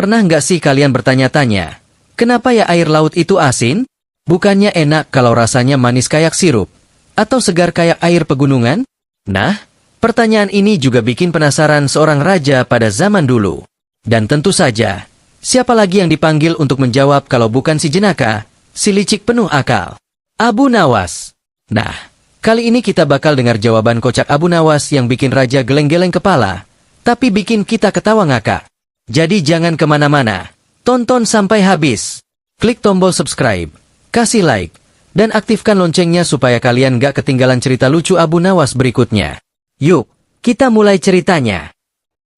Pernah nggak sih kalian bertanya-tanya, kenapa ya air laut itu asin? Bukannya enak kalau rasanya manis kayak sirup? Atau segar kayak air pegunungan? Nah, pertanyaan ini juga bikin penasaran seorang raja pada zaman dulu. Dan tentu saja, siapa lagi yang dipanggil untuk menjawab kalau bukan si jenaka, si licik penuh akal? Abu Nawas. Nah, kali ini kita bakal dengar jawaban kocak Abu Nawas yang bikin raja geleng-geleng kepala, tapi bikin kita ketawa ngakak. Jadi jangan kemana-mana, tonton sampai habis. Klik tombol subscribe, kasih like, dan aktifkan loncengnya supaya kalian gak ketinggalan cerita lucu Abu Nawas berikutnya. Yuk, kita mulai ceritanya.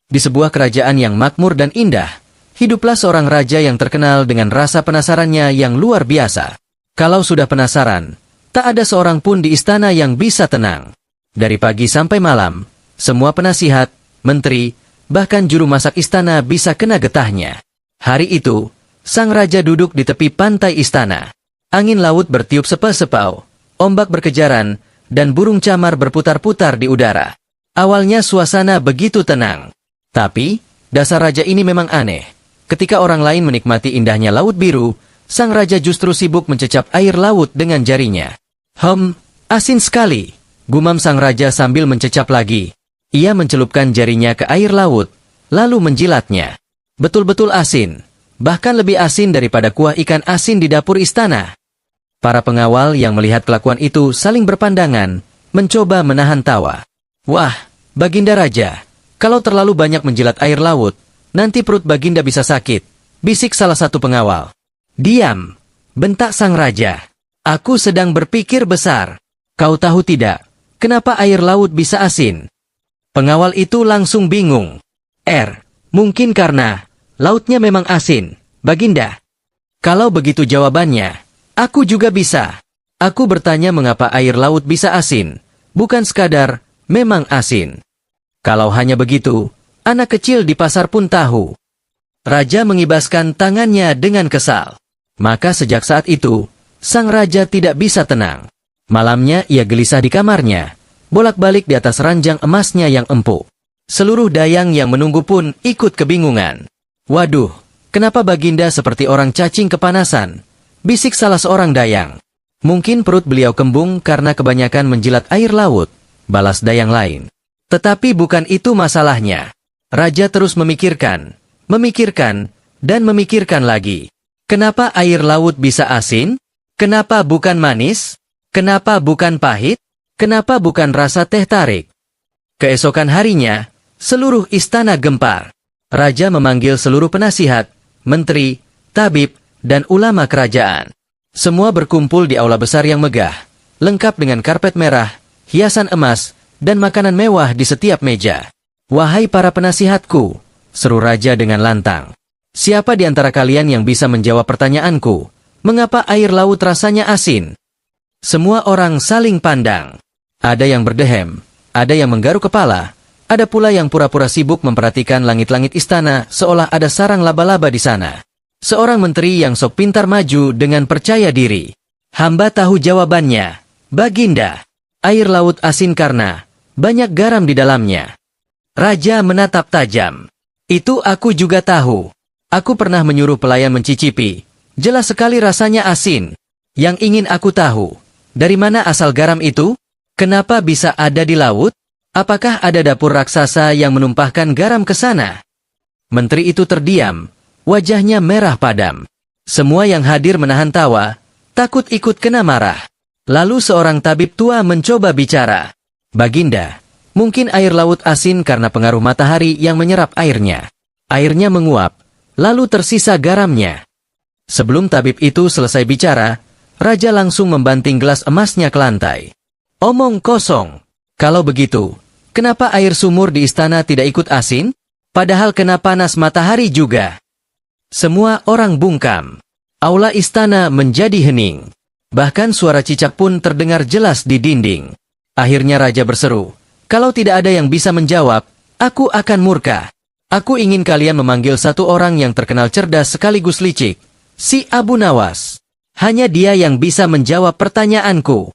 Di sebuah kerajaan yang makmur dan indah, hiduplah seorang raja yang terkenal dengan rasa penasarannya yang luar biasa. Kalau sudah penasaran, tak ada seorang pun di istana yang bisa tenang. Dari pagi sampai malam, semua penasihat, menteri, bahkan juru masak istana bisa kena getahnya. Hari itu, sang raja duduk di tepi pantai istana. Angin laut bertiup sepau-sepau, ombak berkejaran, dan burung camar berputar-putar di udara. Awalnya suasana begitu tenang. Tapi, dasar raja ini memang aneh. Ketika orang lain menikmati indahnya laut biru, sang raja justru sibuk mencecap air laut dengan jarinya. Asin sekali, gumam sang raja sambil mencecap lagi. Ia mencelupkan jarinya ke air laut, lalu menjilatnya. Betul-betul asin, bahkan lebih asin daripada kuah ikan asin di dapur istana. Para pengawal yang melihat kelakuan itu saling berpandangan, mencoba menahan tawa. Wah, Baginda Raja, kalau terlalu banyak menjilat air laut, nanti perut Baginda bisa sakit, bisik salah satu pengawal. Diam, bentak sang raja. Aku sedang berpikir besar. Kau tahu tidak, kenapa air laut bisa asin? Pengawal itu langsung bingung. Mungkin karena lautnya memang asin, Baginda. Kalau begitu jawabannya, aku juga bisa. Aku bertanya mengapa air laut bisa asin, bukan sekadar memang asin. Kalau hanya begitu, anak kecil di pasar pun tahu. Raja mengibaskan tangannya dengan kesal. Maka sejak saat itu, sang raja tidak bisa tenang. Malamnya ia gelisah di kamarnya, bolak-balik di atas ranjang emasnya yang empuk. Seluruh dayang yang menunggu pun ikut kebingungan. Waduh, kenapa Baginda seperti orang cacing kepanasan? Bisik salah seorang dayang. Mungkin perut beliau kembung karena kebanyakan menjilat air laut, balas dayang lain. Tetapi bukan itu masalahnya. Raja terus memikirkan, dan memikirkan lagi. Kenapa air laut bisa asin? Kenapa bukan manis? Kenapa bukan pahit? Kenapa bukan rasa teh tarik? Keesokan harinya, seluruh istana gempar. Raja memanggil seluruh penasihat, menteri, tabib, dan ulama kerajaan. Semua berkumpul di aula besar yang megah, lengkap dengan karpet merah, hiasan emas, dan makanan mewah di setiap meja. Wahai para penasihatku, seru raja dengan lantang. Siapa di antara kalian yang bisa menjawab pertanyaanku? Mengapa air laut rasanya asin? Semua orang saling pandang. Ada yang berdehem, ada yang menggaruk kepala, ada pula yang pura-pura sibuk memperhatikan langit-langit istana seolah ada sarang laba-laba di sana. Seorang menteri yang sok pintar maju dengan percaya diri. Hamba tahu jawabannya, Baginda. Air laut asin karena banyak garam di dalamnya. Raja menatap tajam. Itu aku juga tahu. Aku pernah menyuruh pelayan mencicipi. Jelas sekali rasanya asin. Yang ingin aku tahu, dari mana asal garam itu? Kenapa bisa ada di laut? Apakah ada dapur raksasa yang menumpahkan garam ke sana? Menteri itu terdiam, wajahnya merah padam. Semua yang hadir menahan tawa, takut ikut kena marah. Lalu seorang tabib tua mencoba bicara. Baginda, mungkin air laut asin karena pengaruh matahari yang menyerap airnya. Airnya menguap, lalu tersisa garamnya. Sebelum tabib itu selesai bicara, raja langsung membanting gelas emasnya ke lantai. Omong kosong. Kalau begitu, kenapa air sumur di istana tidak ikut asin? Padahal kena panas matahari juga. Semua orang bungkam. Aula istana menjadi hening. Bahkan suara cicak pun terdengar jelas di dinding. Akhirnya raja berseru, kalau tidak ada yang bisa menjawab, aku akan murka. Aku ingin kalian memanggil satu orang yang terkenal cerdas sekaligus licik, si Abu Nawas. Hanya dia yang bisa menjawab pertanyaanku.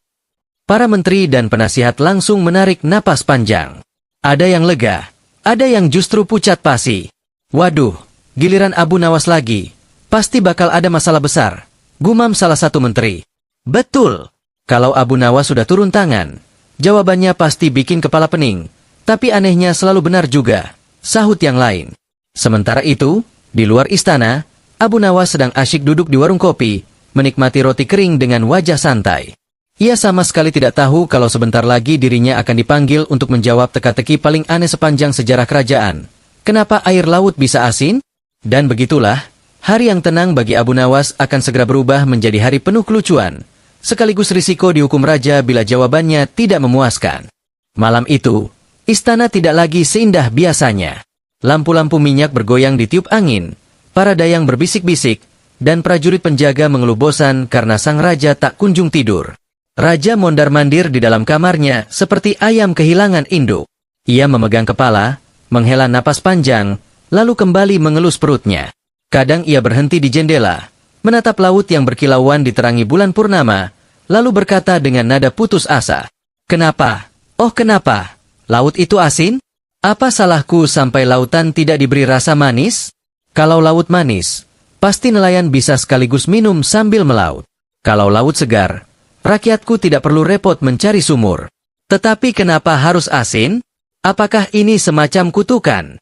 Para menteri dan penasihat langsung menarik napas panjang. Ada yang lega, ada yang justru pucat pasi. Waduh, Giliran Abu Nawas lagi. Pasti bakal ada masalah besar. Gumam salah satu menteri. Betul. Kalau Abu Nawas sudah turun tangan, jawabannya pasti bikin kepala pening. Tapi anehnya selalu benar juga, sahut yang lain. Sementara itu, di luar istana, Abu Nawas sedang asyik duduk di warung kopi, menikmati roti kering dengan wajah santai. Ia sama sekali tidak tahu kalau sebentar lagi dirinya akan dipanggil untuk menjawab teka-teki paling aneh sepanjang sejarah kerajaan. Kenapa air laut bisa asin? Dan begitulah, hari yang tenang bagi Abu Nawas akan segera berubah menjadi hari penuh kelucuan, sekaligus risiko dihukum raja bila jawabannya tidak memuaskan. Malam itu, istana tidak lagi seindah biasanya. Lampu-lampu minyak bergoyang ditiup angin, para dayang berbisik-bisik, dan prajurit penjaga mengeluh bosan karena sang raja tak kunjung tidur. Raja mondar-mandir di dalam kamarnya seperti ayam kehilangan induk. Ia memegang kepala, menghela napas panjang, lalu kembali mengelus perutnya. Kadang ia berhenti di jendela, menatap laut yang berkilauan diterangi bulan purnama, lalu berkata dengan nada putus asa. Kenapa? Oh kenapa? Laut itu asin? Apa salahku sampai lautan tidak diberi rasa manis? Kalau laut manis, pasti nelayan bisa sekaligus minum sambil melaut. Kalau laut segar, rakyatku tidak perlu repot mencari sumur. Tetapi kenapa harus asin? Apakah ini semacam kutukan?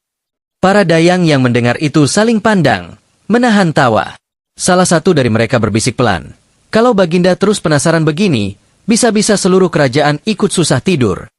Para dayang yang mendengar itu saling pandang, menahan tawa. Salah satu dari mereka berbisik pelan. Kalau Baginda terus penasaran begini, bisa-bisa seluruh kerajaan ikut susah tidur.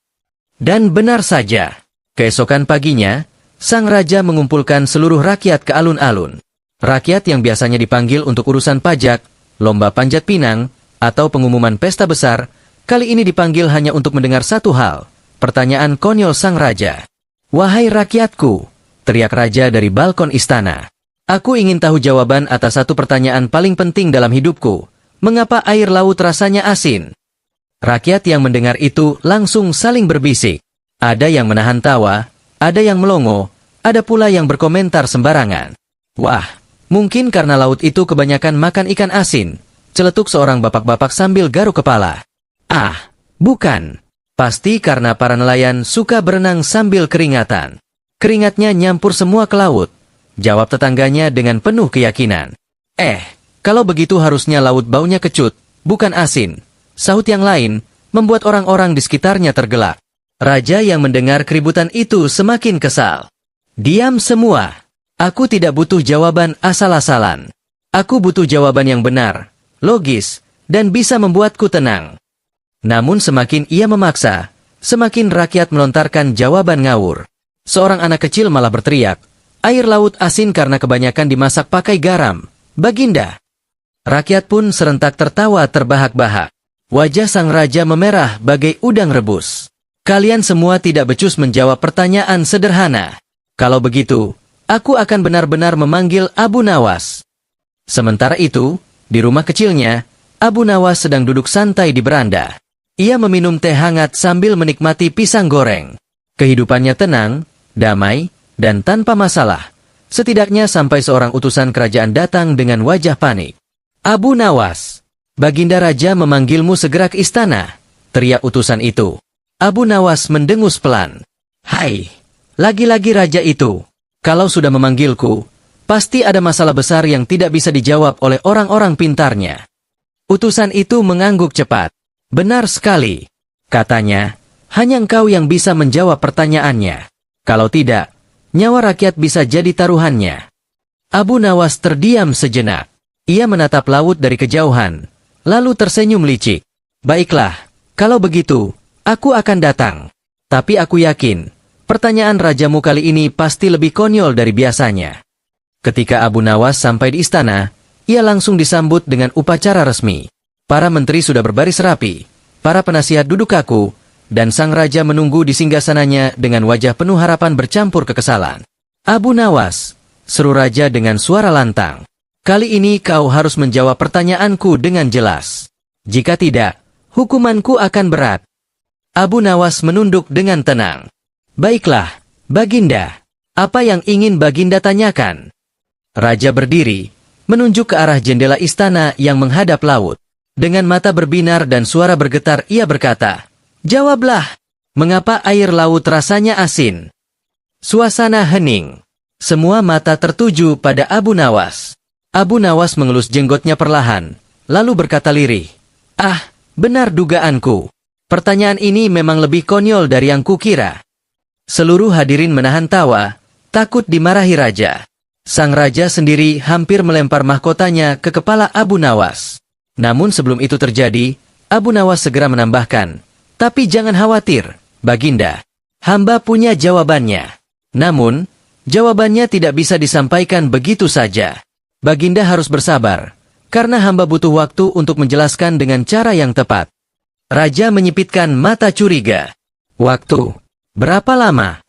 Dan benar saja. Keesokan paginya, sang raja mengumpulkan seluruh rakyat ke alun-alun. Rakyat yang biasanya dipanggil untuk urusan pajak, lomba panjat pinang, atau pengumuman pesta besar, kali ini dipanggil hanya untuk mendengar satu hal, pertanyaan konyol sang raja. Wahai rakyatku, teriak raja dari balkon istana. Aku ingin tahu jawaban atas satu pertanyaan paling penting dalam hidupku. Mengapa air laut rasanya asin? Rakyat yang mendengar itu langsung saling berbisik. Ada yang menahan tawa, ada yang melongo, ada pula yang berkomentar sembarangan. Wah, mungkin karena laut itu kebanyakan makan ikan asin, celetuk seorang bapak-bapak sambil garuk kepala. Ah, bukan. Pasti karena para nelayan suka berenang sambil keringatan. Keringatnya nyampur semua ke laut, jawab tetangganya dengan penuh keyakinan. Kalau begitu harusnya laut baunya kecut, bukan asin, sahut yang lain, membuat orang-orang di sekitarnya tergelak. Raja yang mendengar keributan itu semakin kesal. Diam semua. Aku tidak butuh jawaban asal-asalan. Aku butuh jawaban yang benar, logis, dan bisa membuatku tenang. Namun semakin ia memaksa, semakin rakyat melontarkan jawaban ngawur. Seorang anak kecil malah berteriak, air laut asin karena kebanyakan dimasak pakai garam, Baginda. Rakyat pun serentak tertawa terbahak-bahak. Wajah sang raja memerah bagai udang rebus. Kalian semua tidak becus menjawab pertanyaan sederhana. Kalau begitu, aku akan benar-benar memanggil Abu Nawas. Sementara itu, di rumah kecilnya, Abu Nawas sedang duduk santai di beranda. Ia meminum teh hangat sambil menikmati pisang goreng. Kehidupannya tenang, damai, dan tanpa masalah. Setidaknya sampai seorang utusan kerajaan datang dengan wajah panik. Abu Nawas, Baginda Raja memanggilmu segera ke istana, teriak utusan itu. Abu Nawas mendengus pelan. Hai, lagi-lagi raja itu. Kalau sudah memanggilku, pasti ada masalah besar yang tidak bisa dijawab oleh orang-orang pintarnya. Utusan itu mengangguk cepat. Benar sekali, katanya, hanya engkau yang bisa menjawab pertanyaannya. Kalau tidak, nyawa rakyat bisa jadi taruhannya. Abu Nawas terdiam sejenak. Ia menatap laut dari kejauhan, lalu tersenyum licik. Baiklah, kalau begitu, aku akan datang. Tapi aku yakin, pertanyaan rajamu kali ini pasti lebih konyol dari biasanya. Ketika Abu Nawas sampai di istana, ia langsung disambut dengan upacara resmi. Para menteri sudah berbaris rapi, para penasihat duduk kaku, dan sang raja menunggu di singgasananya dengan wajah penuh harapan bercampur kekesalan. Abu Nawas, seru raja dengan suara lantang. Kali ini kau harus menjawab pertanyaanku dengan jelas. Jika tidak, hukumanku akan berat. Abu Nawas menunduk dengan tenang. Baiklah, Baginda. Apa yang ingin Baginda tanyakan? Raja berdiri, menunjuk ke arah jendela istana yang menghadap laut. Dengan mata berbinar dan suara bergetar ia berkata, jawablah, mengapa air laut rasanya asin? Suasana hening. Semua mata tertuju pada Abu Nawas. Abu Nawas mengelus jenggotnya perlahan, lalu berkata lirih, "Ah, benar dugaanku. Pertanyaan ini memang lebih konyol dari yang kukira." Seluruh hadirin menahan tawa, takut dimarahi raja. Sang raja sendiri hampir melempar mahkotanya ke kepala Abu Nawas. Namun sebelum itu terjadi, Abu Nawas segera menambahkan, "Tapi jangan khawatir, Baginda. Hamba punya jawabannya." Namun, jawabannya tidak bisa disampaikan begitu saja. Baginda harus bersabar, karena hamba butuh waktu untuk menjelaskan dengan cara yang tepat. Raja menyipitkan mata curiga. "Waktu? Berapa lama?"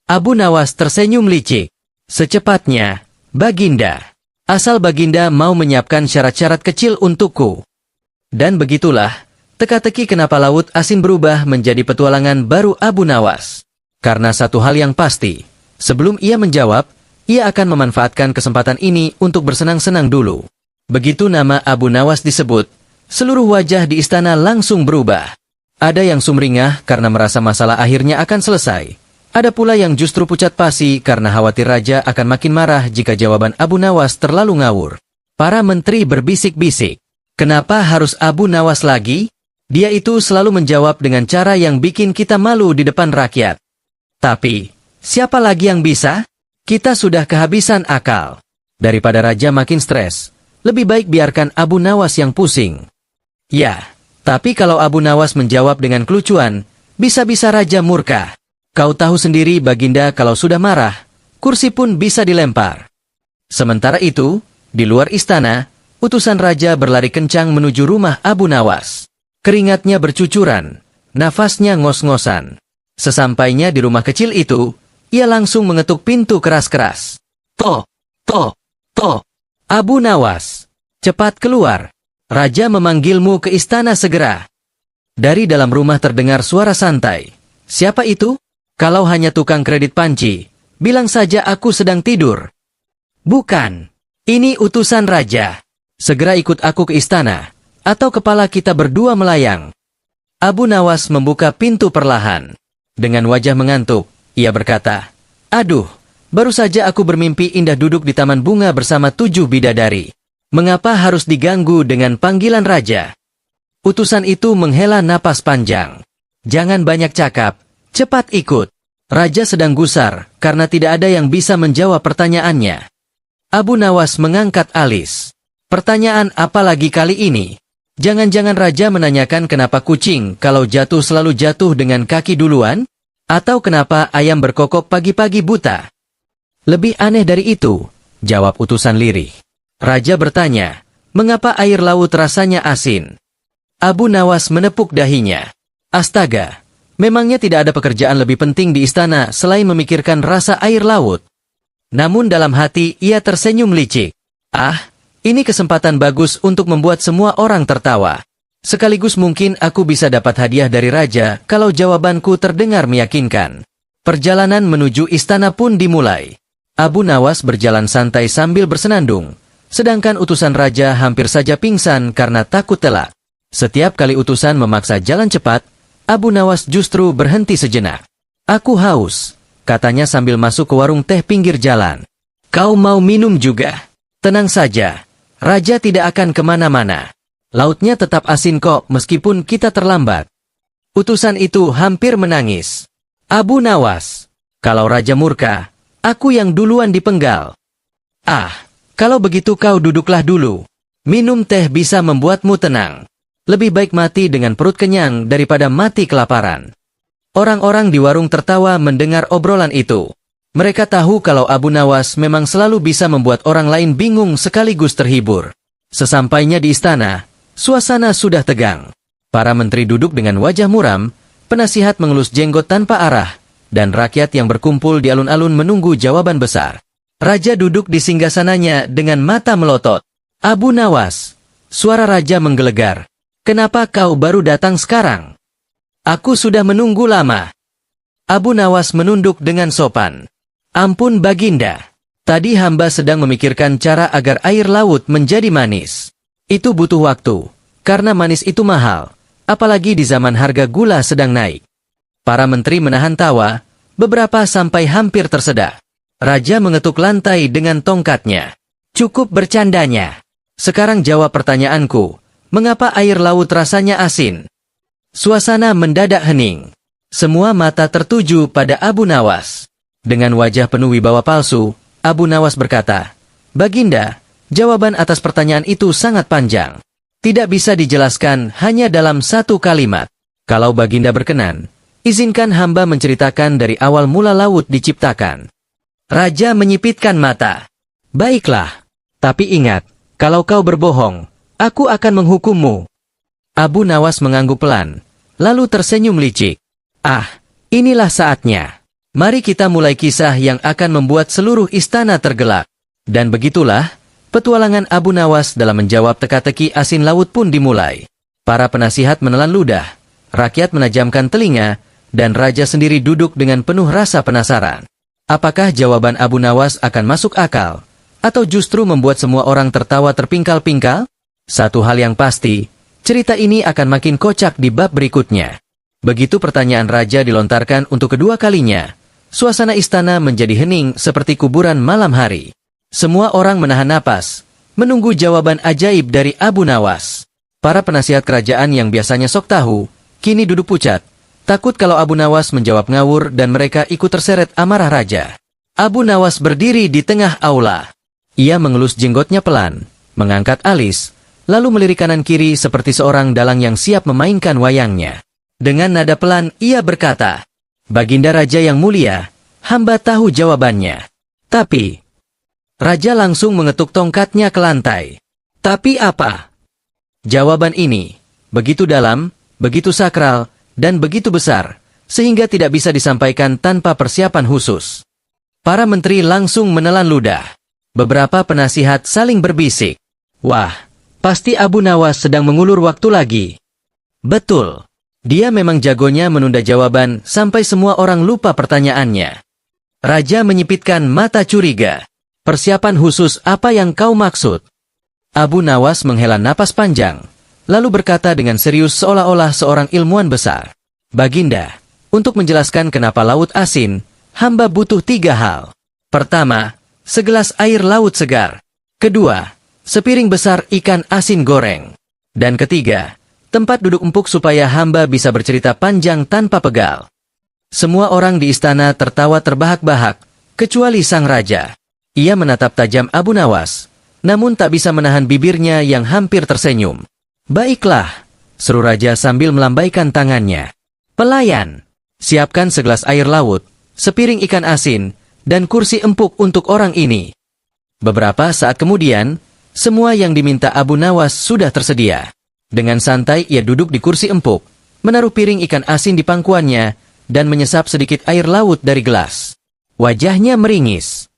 Abu Nawas tersenyum licik. "Secepatnya, Baginda. Asal Baginda mau menyiapkan syarat-syarat kecil untukku." Dan begitulah, teka-teki kenapa Laut Asin berubah menjadi petualangan baru Abu Nawas. Karena satu hal yang pasti, sebelum ia menjawab, ia akan memanfaatkan kesempatan ini untuk bersenang-senang dulu. Begitu nama Abu Nawas disebut, seluruh wajah di istana langsung berubah. Ada yang sumringah karena merasa masalah akhirnya akan selesai. Ada pula yang justru pucat pasi karena khawatir raja akan makin marah jika jawaban Abu Nawas terlalu ngawur. Para menteri berbisik-bisik, "Kenapa harus Abu Nawas lagi? Dia itu selalu menjawab dengan cara yang bikin kita malu di depan rakyat." Tapi, siapa lagi yang bisa? Kita sudah kehabisan akal. Daripada raja makin stres, lebih baik biarkan Abu Nawas yang pusing. Ya, tapi kalau Abu Nawas menjawab dengan kelucuan, bisa-bisa raja murka. Kau tahu sendiri Baginda kalau sudah marah, kursi pun bisa dilempar. Sementara itu, di luar istana, utusan raja berlari kencang menuju rumah Abu Nawas. Keringatnya bercucuran, nafasnya ngos-ngosan. Sesampainya di rumah kecil itu, ia langsung mengetuk pintu keras-keras. "Toh, toh, toh. Abu Nawas, cepat keluar. Raja memanggilmu ke istana segera." Dari dalam rumah terdengar suara santai. "Siapa itu? Kalau hanya tukang kredit panci, bilang saja aku sedang tidur." "Bukan. Ini utusan raja. Segera ikut aku ke istana, atau kepala kita berdua melayang." Abu Nawas membuka pintu perlahan. Dengan wajah mengantuk, ia berkata, "Aduh, baru saja aku bermimpi indah duduk di taman bunga bersama 7 bidadari. Mengapa harus diganggu dengan panggilan raja?" Utusan itu menghela napas panjang. "Jangan banyak cakap, cepat ikut. Raja sedang gusar karena tidak ada yang bisa menjawab pertanyaannya." Abu Nawas mengangkat alis. "Pertanyaan apa lagi kali ini? Jangan-jangan raja menanyakan kenapa kucing kalau jatuh selalu jatuh dengan kaki duluan? Atau kenapa ayam berkokok pagi-pagi buta?" "Lebih aneh dari itu," jawab utusan lirih. Raja bertanya, "Mengapa air laut rasanya asin?" Abu Nawas menepuk dahinya. "Astaga, memangnya tidak ada pekerjaan lebih penting di istana selain memikirkan rasa air laut?" Namun dalam hati ia tersenyum licik. "Ah, ini kesempatan bagus untuk membuat semua orang tertawa. Sekaligus mungkin aku bisa dapat hadiah dari raja kalau jawabanku terdengar meyakinkan." Perjalanan menuju istana pun dimulai. Abu Nawas berjalan santai sambil bersenandung, sedangkan utusan raja hampir saja pingsan karena takut telat. Setiap kali utusan memaksa jalan cepat, Abu Nawas justru berhenti sejenak. "Aku haus," katanya sambil masuk ke warung teh pinggir jalan. "Kau mau minum juga?" "Tenang saja. Raja tidak akan kemana-mana. Lautnya tetap asin kok meskipun kita terlambat." Utusan itu hampir menangis. "Abu Nawas, kalau raja murka, aku yang duluan dipenggal." "Ah, kalau begitu kau duduklah dulu. Minum teh bisa membuatmu tenang. Lebih baik mati dengan perut kenyang daripada mati kelaparan." Orang-orang di warung tertawa mendengar obrolan itu. Mereka tahu kalau Abu Nawas memang selalu bisa membuat orang lain bingung sekaligus terhibur. Sesampainya di istana, suasana sudah tegang. Para menteri duduk dengan wajah muram, penasihat mengelus jenggot tanpa arah, dan rakyat yang berkumpul di alun-alun menunggu jawaban besar. Raja duduk di singgasananya dengan mata melotot. "Abu Nawas," suara raja menggelegar. "Kenapa kau baru datang sekarang? Aku sudah menunggu lama." Abu Nawas menunduk dengan sopan. "Ampun Baginda, tadi hamba sedang memikirkan cara agar air laut menjadi manis. Itu butuh waktu, karena manis itu mahal, apalagi di zaman harga gula sedang naik." Para menteri menahan tawa, beberapa sampai hampir tersedak. Raja mengetuk lantai dengan tongkatnya. Cukup bercandanya. Sekarang jawab pertanyaanku. Mengapa air laut rasanya asin? Suasana mendadak hening. Semua mata tertuju pada Abu Nawas. Dengan wajah penuh wibawa palsu, Abu Nawas berkata, Baginda, jawaban atas pertanyaan itu sangat panjang. Tidak bisa dijelaskan hanya dalam satu kalimat. Kalau Baginda berkenan, izinkan hamba menceritakan dari awal mula laut diciptakan. Raja menyipitkan mata. Baiklah, tapi ingat, kalau kau berbohong, aku akan menghukummu. Abu Nawas mengangguk pelan, lalu tersenyum licik. Ah, inilah saatnya. Mari kita mulai kisah yang akan membuat seluruh istana tergelak. Dan begitulah, petualangan Abu Nawas dalam menjawab teka-teki asin laut pun dimulai. Para penasihat menelan ludah, rakyat menajamkan telinga, dan raja sendiri duduk dengan penuh rasa penasaran. Apakah jawaban Abu Nawas akan masuk akal? Atau justru membuat semua orang tertawa terpingkal-pingkal? Satu hal yang pasti, cerita ini akan makin kocak di bab berikutnya. Begitu pertanyaan raja dilontarkan untuk kedua kalinya, suasana istana menjadi hening seperti kuburan malam hari. Semua orang menahan napas, menunggu jawaban ajaib dari Abu Nawas. Para penasihat kerajaan yang biasanya sok tahu, kini duduk pucat. Takut kalau Abu Nawas menjawab ngawur dan mereka ikut terseret amarah raja. Abu Nawas berdiri di tengah aula. Ia mengelus jenggotnya pelan, mengangkat alis, lalu melirik kanan kiri seperti seorang dalang yang siap memainkan wayangnya. Dengan nada pelan ia berkata, Baginda Raja yang mulia, hamba tahu jawabannya. Tapi, Raja langsung mengetuk tongkatnya ke lantai. Tapi apa? Jawaban ini, begitu dalam, begitu sakral, dan begitu besar, sehingga tidak bisa disampaikan tanpa persiapan khusus. Para menteri langsung menelan ludah. Beberapa penasihat saling berbisik. Wah, pasti Abu Nawas sedang mengulur waktu lagi. Betul. Dia memang jagonya menunda jawaban sampai semua orang lupa pertanyaannya. Raja menyipitkan mata curiga. Persiapan khusus apa yang kau maksud? Abu Nawas menghela napas panjang, lalu berkata dengan serius seolah-olah seorang ilmuwan besar. Baginda, untuk menjelaskan kenapa laut asin, hamba butuh 3 hal. Pertama, segelas air laut segar. Kedua, sepiring besar ikan asin goreng. Dan ketiga, tempat duduk empuk supaya hamba bisa bercerita panjang tanpa pegal. Semua orang di istana tertawa terbahak-bahak, kecuali sang raja. Ia menatap tajam Abu Nawas, namun tak bisa menahan bibirnya yang hampir tersenyum. Baiklah, seru raja sambil melambaikan tangannya. Pelayan, siapkan segelas air laut, sepiring ikan asin, dan kursi empuk untuk orang ini. Beberapa saat kemudian, semua yang diminta Abu Nawas sudah tersedia. Dengan santai ia duduk di kursi empuk, menaruh piring ikan asin di pangkuannya, dan menyesap sedikit air laut dari gelas. Wajahnya meringis.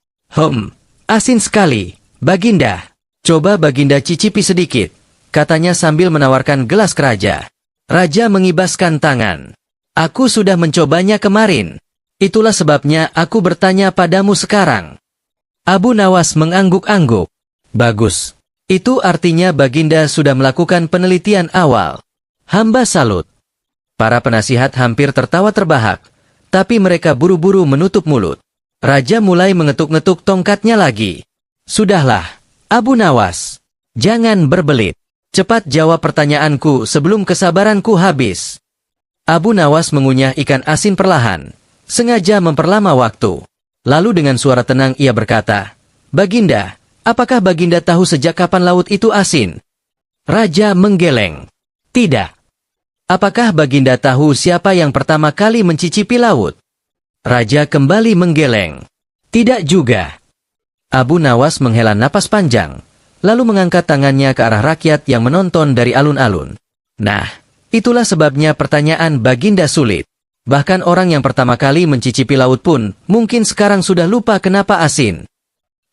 Asin sekali, Baginda. Coba Baginda cicipi sedikit, katanya sambil menawarkan gelas ke raja. Raja mengibaskan tangan. Aku sudah mencobanya kemarin. Itulah sebabnya aku bertanya padamu sekarang. Abu Nawas mengangguk-angguk. Bagus. Itu artinya Baginda sudah melakukan penelitian awal. Hamba salut. Para penasihat hampir tertawa terbahak, tapi mereka buru-buru menutup mulut. Raja mulai mengetuk-ngetuk tongkatnya lagi. Sudahlah, Abu Nawas. Jangan berbelit. Cepat jawab pertanyaanku sebelum kesabaranku habis. Abu Nawas mengunyah ikan asin perlahan, sengaja memperlama waktu. Lalu dengan suara tenang ia berkata, Baginda, apakah Baginda tahu sejak kapan laut itu asin? Raja menggeleng. Tidak. Apakah Baginda tahu siapa yang pertama kali mencicipi laut? Raja kembali menggeleng. Tidak juga. Abu Nawas menghela napas panjang, lalu mengangkat tangannya ke arah rakyat yang menonton dari alun-alun. Nah, itulah sebabnya pertanyaan Baginda sulit. Bahkan orang yang pertama kali mencicipi laut pun, mungkin sekarang sudah lupa kenapa asin.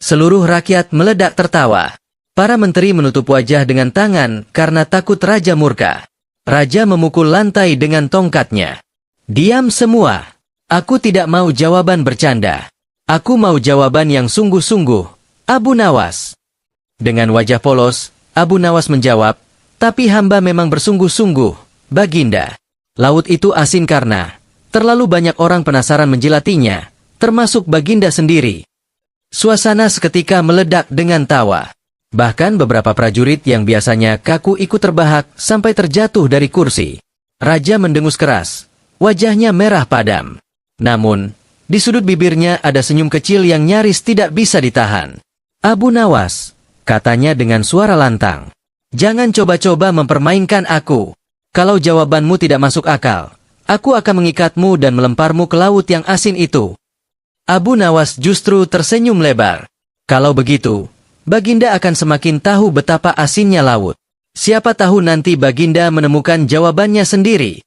Seluruh rakyat meledak tertawa. Para menteri menutup wajah dengan tangan karena takut raja murka. Raja memukul lantai dengan tongkatnya. Diam semua. Aku tidak mau jawaban bercanda. Aku mau jawaban yang sungguh-sungguh. Abu Nawas. Dengan wajah polos, Abu Nawas menjawab, tapi hamba memang bersungguh-sungguh, Baginda. Laut itu asin karena terlalu banyak orang penasaran menjilatinya, termasuk Baginda sendiri. Suasana seketika meledak dengan tawa. Bahkan beberapa prajurit yang biasanya kaku ikut terbahak sampai terjatuh dari kursi. Raja mendengus keras. Wajahnya merah padam. Namun, di sudut bibirnya ada senyum kecil yang nyaris tidak bisa ditahan. Abu Nawas, katanya dengan suara lantang. Jangan coba-coba mempermainkan aku. Kalau jawabanmu tidak masuk akal, aku akan mengikatmu dan melemparmu ke laut yang asin itu. Abu Nawas justru tersenyum lebar. Kalau begitu, Baginda akan semakin tahu betapa asinnya laut. Siapa tahu nanti Baginda menemukan jawabannya sendiri.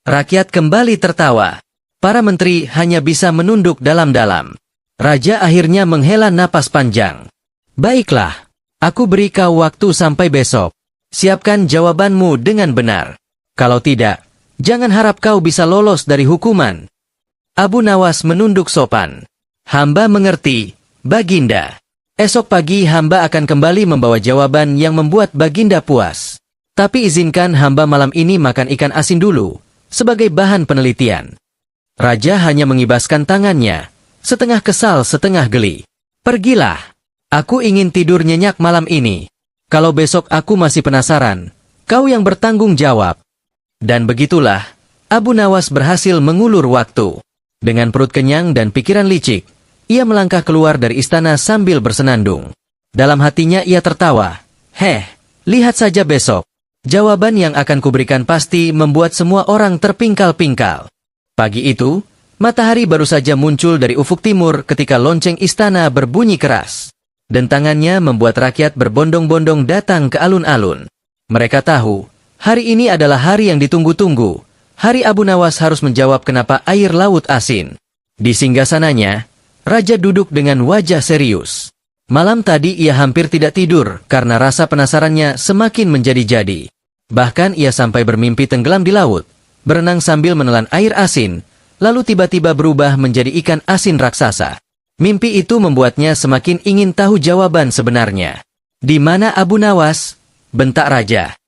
Rakyat kembali tertawa. Para menteri hanya bisa menunduk dalam-dalam. Raja akhirnya menghela napas panjang. Baiklah, aku beri kau waktu sampai besok. Siapkan jawabanmu dengan benar. Kalau tidak, jangan harap kau bisa lolos dari hukuman. Abu Nawas menunduk sopan. Hamba mengerti, Baginda. Esok pagi hamba akan kembali membawa jawaban yang membuat Baginda puas. Tapi izinkan hamba malam ini makan ikan asin dulu, sebagai bahan penelitian. Raja hanya mengibaskan tangannya, setengah kesal setengah geli. Pergilah. Aku ingin tidur nyenyak malam ini. Kalau besok aku masih penasaran, kau yang bertanggung jawab. Dan begitulah, Abu Nawas berhasil mengulur waktu. Dengan perut kenyang dan pikiran licik, ia melangkah keluar dari istana sambil bersenandung. Dalam hatinya ia tertawa. Lihat saja besok. Jawaban yang akan kuberikan pasti membuat semua orang terpingkal-pingkal. Pagi itu, matahari baru saja muncul dari ufuk timur ketika lonceng istana berbunyi keras. Dentangannya membuat rakyat berbondong-bondong datang ke alun-alun. Mereka tahu, hari ini adalah hari yang ditunggu-tunggu. Hari Abu Nawas harus menjawab kenapa air laut asin. Di singgasananya, Raja duduk dengan wajah serius. Malam tadi ia hampir tidak tidur karena rasa penasarannya semakin menjadi-jadi. Bahkan ia sampai bermimpi tenggelam di laut, berenang sambil menelan air asin, lalu tiba-tiba berubah menjadi ikan asin raksasa. Mimpi itu membuatnya semakin ingin tahu jawaban sebenarnya. Di mana Abu Nawas? Bentak Raja.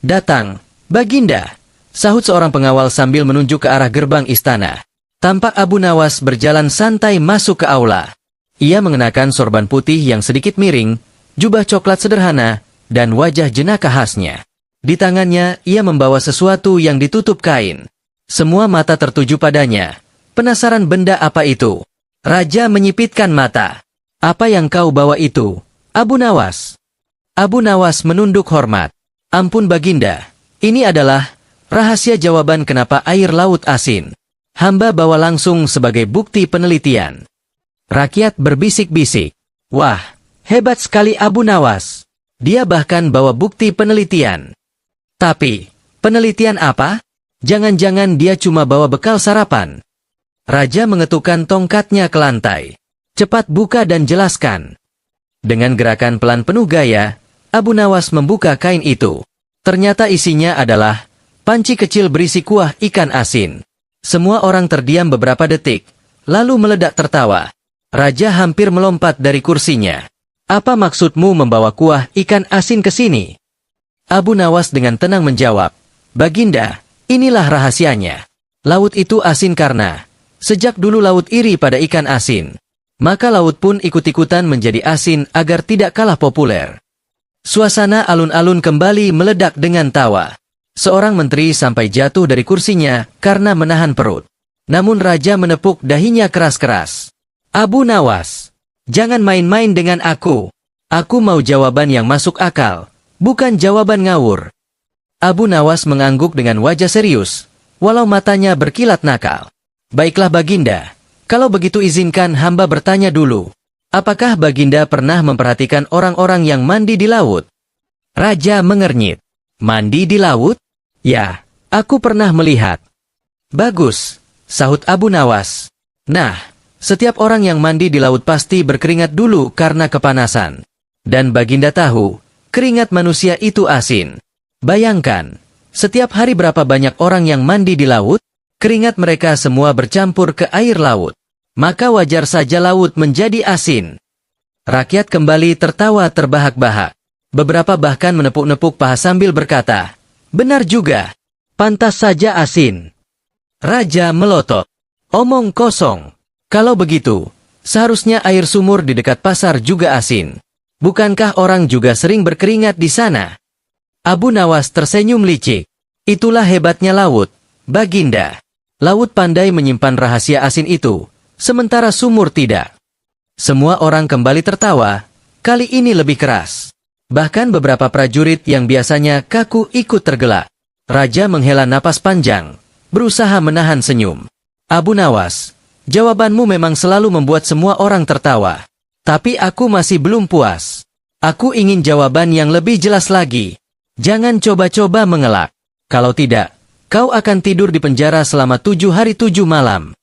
Datang, Baginda, sahut seorang pengawal sambil menunjuk ke arah gerbang istana. Tampak Abu Nawas berjalan santai masuk ke aula. Ia mengenakan sorban putih yang sedikit miring, jubah coklat sederhana, dan wajah jenaka khasnya. Di tangannya, ia membawa sesuatu yang ditutup kain. Semua mata tertuju padanya. Penasaran benda apa itu? Raja menyipitkan mata. Apa yang kau bawa itu, Abu Nawas? Abu Nawas menunduk hormat. Ampun Baginda, ini adalah rahasia jawaban kenapa air laut asin. Hamba bawa langsung sebagai bukti penelitian. Rakyat berbisik-bisik. Wah, hebat sekali Abu Nawas. Dia bahkan bawa bukti penelitian. Tapi, penelitian apa? Jangan-jangan dia cuma bawa bekal sarapan. Raja mengetukkan tongkatnya ke lantai. Cepat buka dan jelaskan. Dengan gerakan pelan penuh gaya, Abu Nawas membuka kain itu. Ternyata isinya adalah panci kecil berisi kuah ikan asin. Semua orang terdiam beberapa detik, lalu meledak tertawa. Raja hampir melompat dari kursinya. Apa maksudmu membawa kuah ikan asin ke sini? Abu Nawas dengan tenang menjawab. Baginda, inilah rahasianya. Laut itu asin karena sejak dulu laut iri pada ikan asin. Maka laut pun ikut-ikutan menjadi asin agar tidak kalah populer. Suasana alun-alun kembali meledak dengan tawa. Seorang menteri sampai jatuh dari kursinya karena menahan perut. Namun Raja menepuk dahinya keras-keras. Abu Nawas, jangan main-main dengan aku. Aku mau jawaban yang masuk akal, bukan jawaban ngawur. Abu Nawas mengangguk dengan wajah serius, walau matanya berkilat nakal. Baiklah Baginda, kalau begitu izinkan hamba bertanya dulu. Apakah Baginda pernah memperhatikan orang-orang yang mandi di laut? Raja mengernyit. Mandi di laut? Ya, aku pernah melihat. Bagus, sahut Abu Nawas. Nah, setiap orang yang mandi di laut pasti berkeringat dulu karena kepanasan. Dan Baginda tahu, keringat manusia itu asin. Bayangkan, setiap hari berapa banyak orang yang mandi di laut? Keringat mereka semua bercampur ke air laut. Maka wajar saja laut menjadi asin. Rakyat kembali tertawa terbahak-bahak. Beberapa bahkan menepuk-nepuk paha sambil berkata, benar juga, pantas saja asin. Raja melotot. Omong kosong. Kalau begitu, Seharusnya air sumur di dekat pasar juga asin. Bukankah orang juga sering berkeringat di sana? Abu Nawas tersenyum licik. Itulah hebatnya laut, Baginda. Laut pandai menyimpan rahasia asin itu, sementara sumur tidak. Semua orang kembali tertawa, kali ini lebih keras. Bahkan beberapa prajurit yang biasanya kaku ikut tergelak. Raja menghela napas panjang, berusaha menahan senyum. Abu Nawas, jawabanmu memang selalu membuat semua orang tertawa. Tapi aku masih belum puas. Aku ingin jawaban yang lebih jelas lagi. Jangan coba-coba mengelak. Kalau tidak, kau akan tidur di penjara selama 7 hari 7 malam.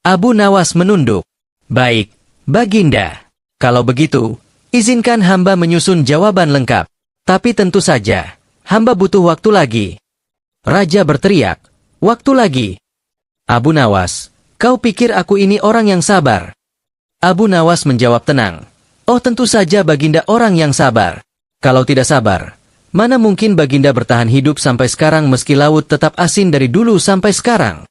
Abu Nawas menunduk. Baik, Baginda. Kalau begitu, izinkan hamba menyusun jawaban lengkap. Tapi tentu saja, hamba butuh waktu lagi. Raja berteriak, waktu lagi. Abu Nawas, kau pikir aku ini orang yang sabar? Abu Nawas menjawab tenang. Oh tentu saja Baginda orang yang sabar. Kalau tidak sabar, mana mungkin Baginda bertahan hidup sampai sekarang meski laut tetap asin dari dulu sampai sekarang?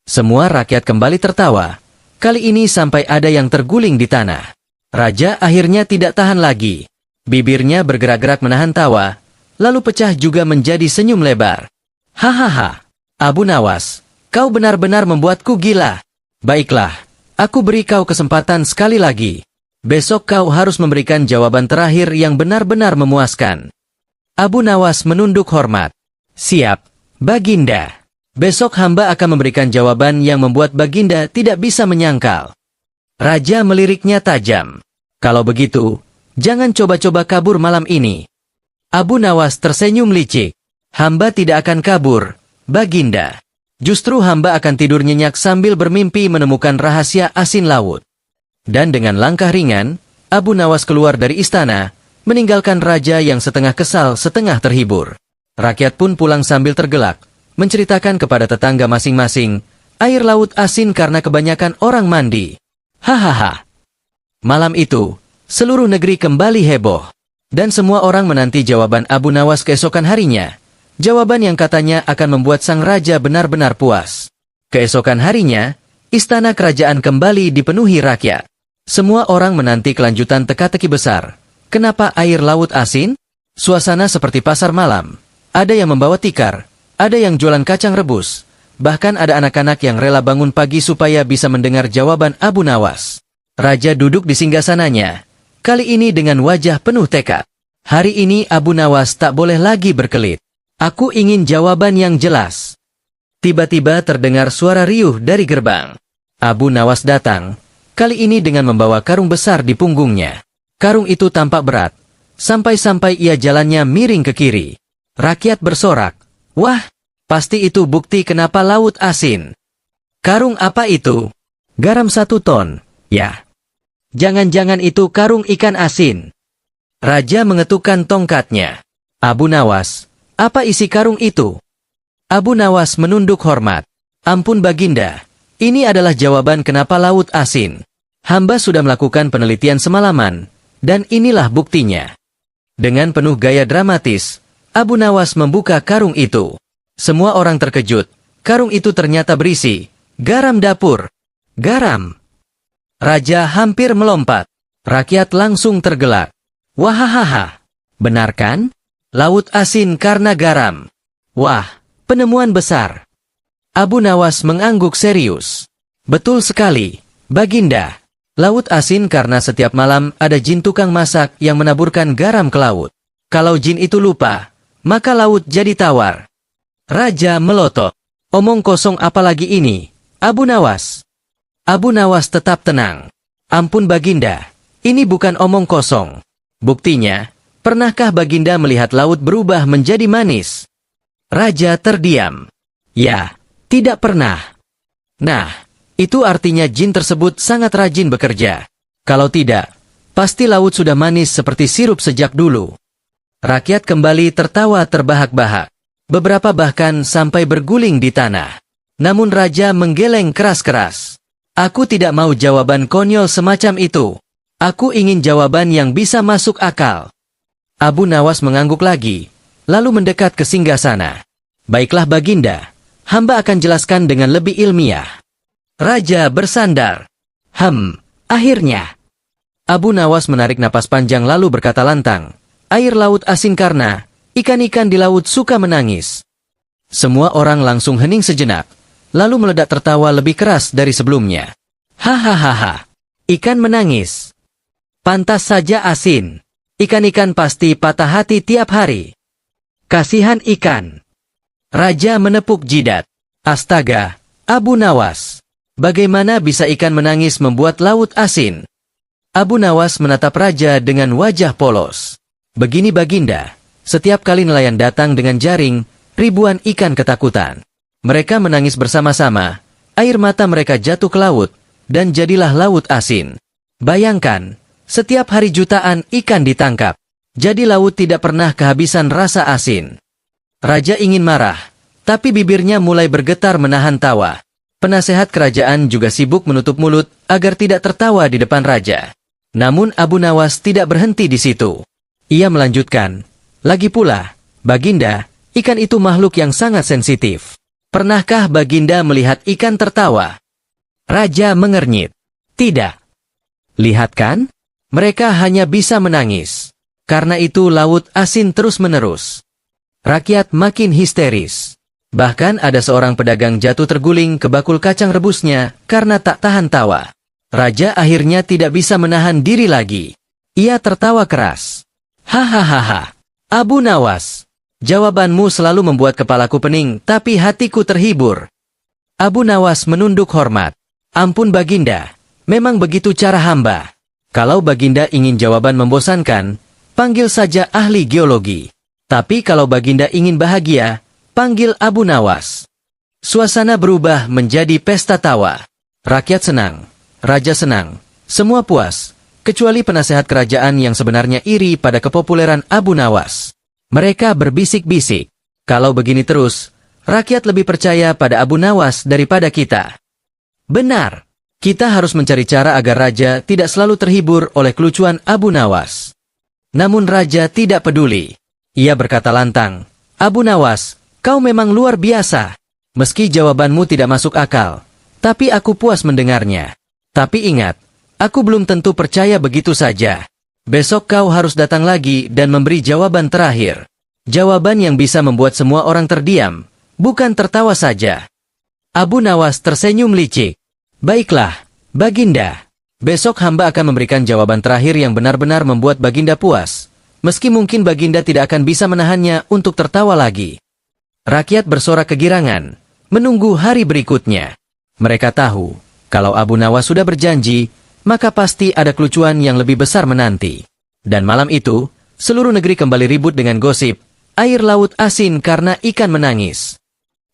Semua rakyat kembali tertawa. Kali ini sampai ada yang terguling di tanah. Raja akhirnya tidak tahan lagi. Bibirnya bergerak-gerak menahan tawa, lalu pecah juga menjadi senyum lebar. Hahaha, Abu Nawas, kau benar-benar membuatku gila. Baiklah, aku beri kau kesempatan sekali lagi. Besok kau harus memberikan jawaban terakhir yang benar-benar memuaskan. Abu Nawas menunduk hormat. Siap, Baginda. Besok hamba akan memberikan jawaban yang membuat Baginda tidak bisa menyangkal. Raja meliriknya tajam. Kalau begitu, jangan coba-coba kabur malam ini. Abu Nawas tersenyum licik. Hamba tidak akan kabur, Baginda. Justru hamba akan tidur nyenyak sambil bermimpi menemukan rahasia asin laut. Dan dengan langkah ringan, Abu Nawas keluar dari istana, meninggalkan raja yang setengah kesal setengah terhibur. Rakyat pun pulang sambil tergelak, menceritakan kepada tetangga masing-masing, air laut asin karena kebanyakan orang mandi. Hahaha. Malam itu, seluruh negeri kembali heboh. Dan semua orang menanti jawaban Abu Nawas keesokan harinya. Jawaban yang katanya akan membuat sang raja benar-benar puas. Keesokan harinya, istana kerajaan kembali dipenuhi rakyat. Semua orang menanti kelanjutan teka-teki besar. Kenapa air laut asin? Suasana seperti pasar malam. Ada yang membawa tikar, ada yang jualan kacang rebus. Bahkan ada anak-anak yang rela bangun pagi supaya bisa mendengar jawaban Abu Nawas. Raja duduk di singgasananya. Kali ini dengan wajah penuh tekad. Hari ini Abu Nawas tak boleh lagi berkelit. Aku ingin jawaban yang jelas. Tiba-tiba terdengar suara riuh dari gerbang. Abu Nawas datang. Kali ini dengan membawa karung besar di punggungnya. Karung itu tampak berat. Sampai-sampai ia jalannya miring ke kiri. Rakyat bersorak. Wah, pasti itu bukti kenapa laut asin. Karung apa itu? Garam 1 ton. Ya. Jangan-jangan itu karung ikan asin. Raja mengetukkan tongkatnya. Abu Nawas, apa isi karung itu? Abu Nawas menunduk hormat. Ampun Baginda, ini adalah jawaban kenapa laut asin. Hamba sudah melakukan penelitian semalaman, dan inilah buktinya. Dengan penuh gaya dramatis, Abu Nawas membuka karung itu. Semua orang terkejut. Karung itu ternyata berisi garam dapur. Garam. Raja hampir melompat. Rakyat langsung tergelak. Wahahaha. Benar kan? Laut asin karena garam. Wah, penemuan besar. Abu Nawas mengangguk serius. Betul sekali, Baginda. Laut asin karena setiap malam ada jin tukang masak yang menaburkan garam ke laut. Kalau jin itu lupa, maka laut jadi tawar. Raja melotot. Omong kosong apalagi ini, Abu Nawas. Abu Nawas tetap tenang. Ampun Baginda, ini bukan omong kosong. Buktinya, pernahkah Baginda melihat laut berubah menjadi manis? Raja terdiam. Ya, tidak pernah. Nah, itu artinya jin tersebut sangat rajin bekerja. Kalau tidak, pasti laut sudah manis seperti sirup sejak dulu. Rakyat kembali tertawa terbahak-bahak. Beberapa bahkan sampai berguling di tanah. Namun Raja menggeleng keras-keras. Aku tidak mau jawaban konyol semacam itu. Aku ingin jawaban yang bisa masuk akal. Abu Nawas mengangguk lagi, lalu mendekat ke singgasana. Baiklah Baginda, hamba akan jelaskan dengan lebih ilmiah. Raja bersandar. Akhirnya, Abu Nawas menarik napas panjang lalu berkata lantang, "Air laut asin karena ikan-ikan di laut suka menangis." Semua orang langsung hening sejenak, lalu meledak tertawa lebih keras dari sebelumnya. "Hahaha, ikan menangis. Pantas saja asin. Ikan-ikan pasti patah hati tiap hari. Kasihan ikan." Raja menepuk jidat. "Astaga, Abu Nawas. Bagaimana bisa ikan menangis membuat laut asin?" Abu Nawas menatap raja dengan wajah polos. "Begini Baginda, setiap kali nelayan datang dengan jaring, ribuan ikan ketakutan. Mereka menangis bersama-sama, air mata mereka jatuh ke laut, dan jadilah laut asin. Bayangkan, setiap hari jutaan ikan ditangkap, jadi laut tidak pernah kehabisan rasa asin." Raja ingin marah, tapi bibirnya mulai bergetar menahan tawa. Penasehat kerajaan juga sibuk menutup mulut agar tidak tertawa di depan raja. Namun Abu Nawas tidak berhenti di situ. Ia melanjutkan, "Lagi pula, Baginda, ikan itu makhluk yang sangat sensitif. Pernahkah Baginda melihat ikan tertawa?" Raja mengernyit. "Tidak." "Lihat kan? Mereka hanya bisa menangis. Karena itu laut asin terus-menerus." Rakyat makin histeris. Bahkan ada seorang pedagang jatuh terguling ke bakul kacang rebusnya karena tak tahan tawa. Raja akhirnya tidak bisa menahan diri lagi. Ia tertawa keras. "Hahaha, Abu Nawas. Jawabanmu selalu membuat kepalaku pening, tapi hatiku terhibur." Abu Nawas menunduk hormat. "Ampun Baginda, memang begitu cara hamba. Kalau Baginda ingin jawaban membosankan, panggil saja ahli geologi. Tapi kalau Baginda ingin bahagia, panggil Abu Nawas." Suasana berubah menjadi pesta tawa. Rakyat senang, raja senang, semua puas, kecuali penasehat kerajaan yang sebenarnya iri pada kepopuleran Abu Nawas. Mereka berbisik-bisik, "Kalau begini terus, rakyat lebih percaya pada Abu Nawas daripada kita." Benar, kita harus mencari cara agar raja tidak selalu terhibur oleh kelucuan Abu Nawas. Namun raja tidak peduli. Ia berkata lantang, "Abu Nawas, kau memang luar biasa. Meski jawabanmu tidak masuk akal, tapi aku puas mendengarnya. Tapi ingat, aku belum tentu percaya begitu saja. Besok kau harus datang lagi dan memberi jawaban terakhir. Jawaban yang bisa membuat semua orang terdiam, bukan tertawa saja." Abu Nawas tersenyum licik. "Baiklah, Baginda. Besok hamba akan memberikan jawaban terakhir yang benar-benar membuat Baginda puas. Meski mungkin Baginda tidak akan bisa menahannya untuk tertawa lagi." Rakyat bersorak kegirangan, menunggu hari berikutnya. Mereka tahu, kalau Abu Nawas sudah berjanji, maka pasti ada kelucuan yang lebih besar menanti. Dan malam itu, seluruh negeri kembali ribut dengan gosip, air laut asin karena ikan menangis.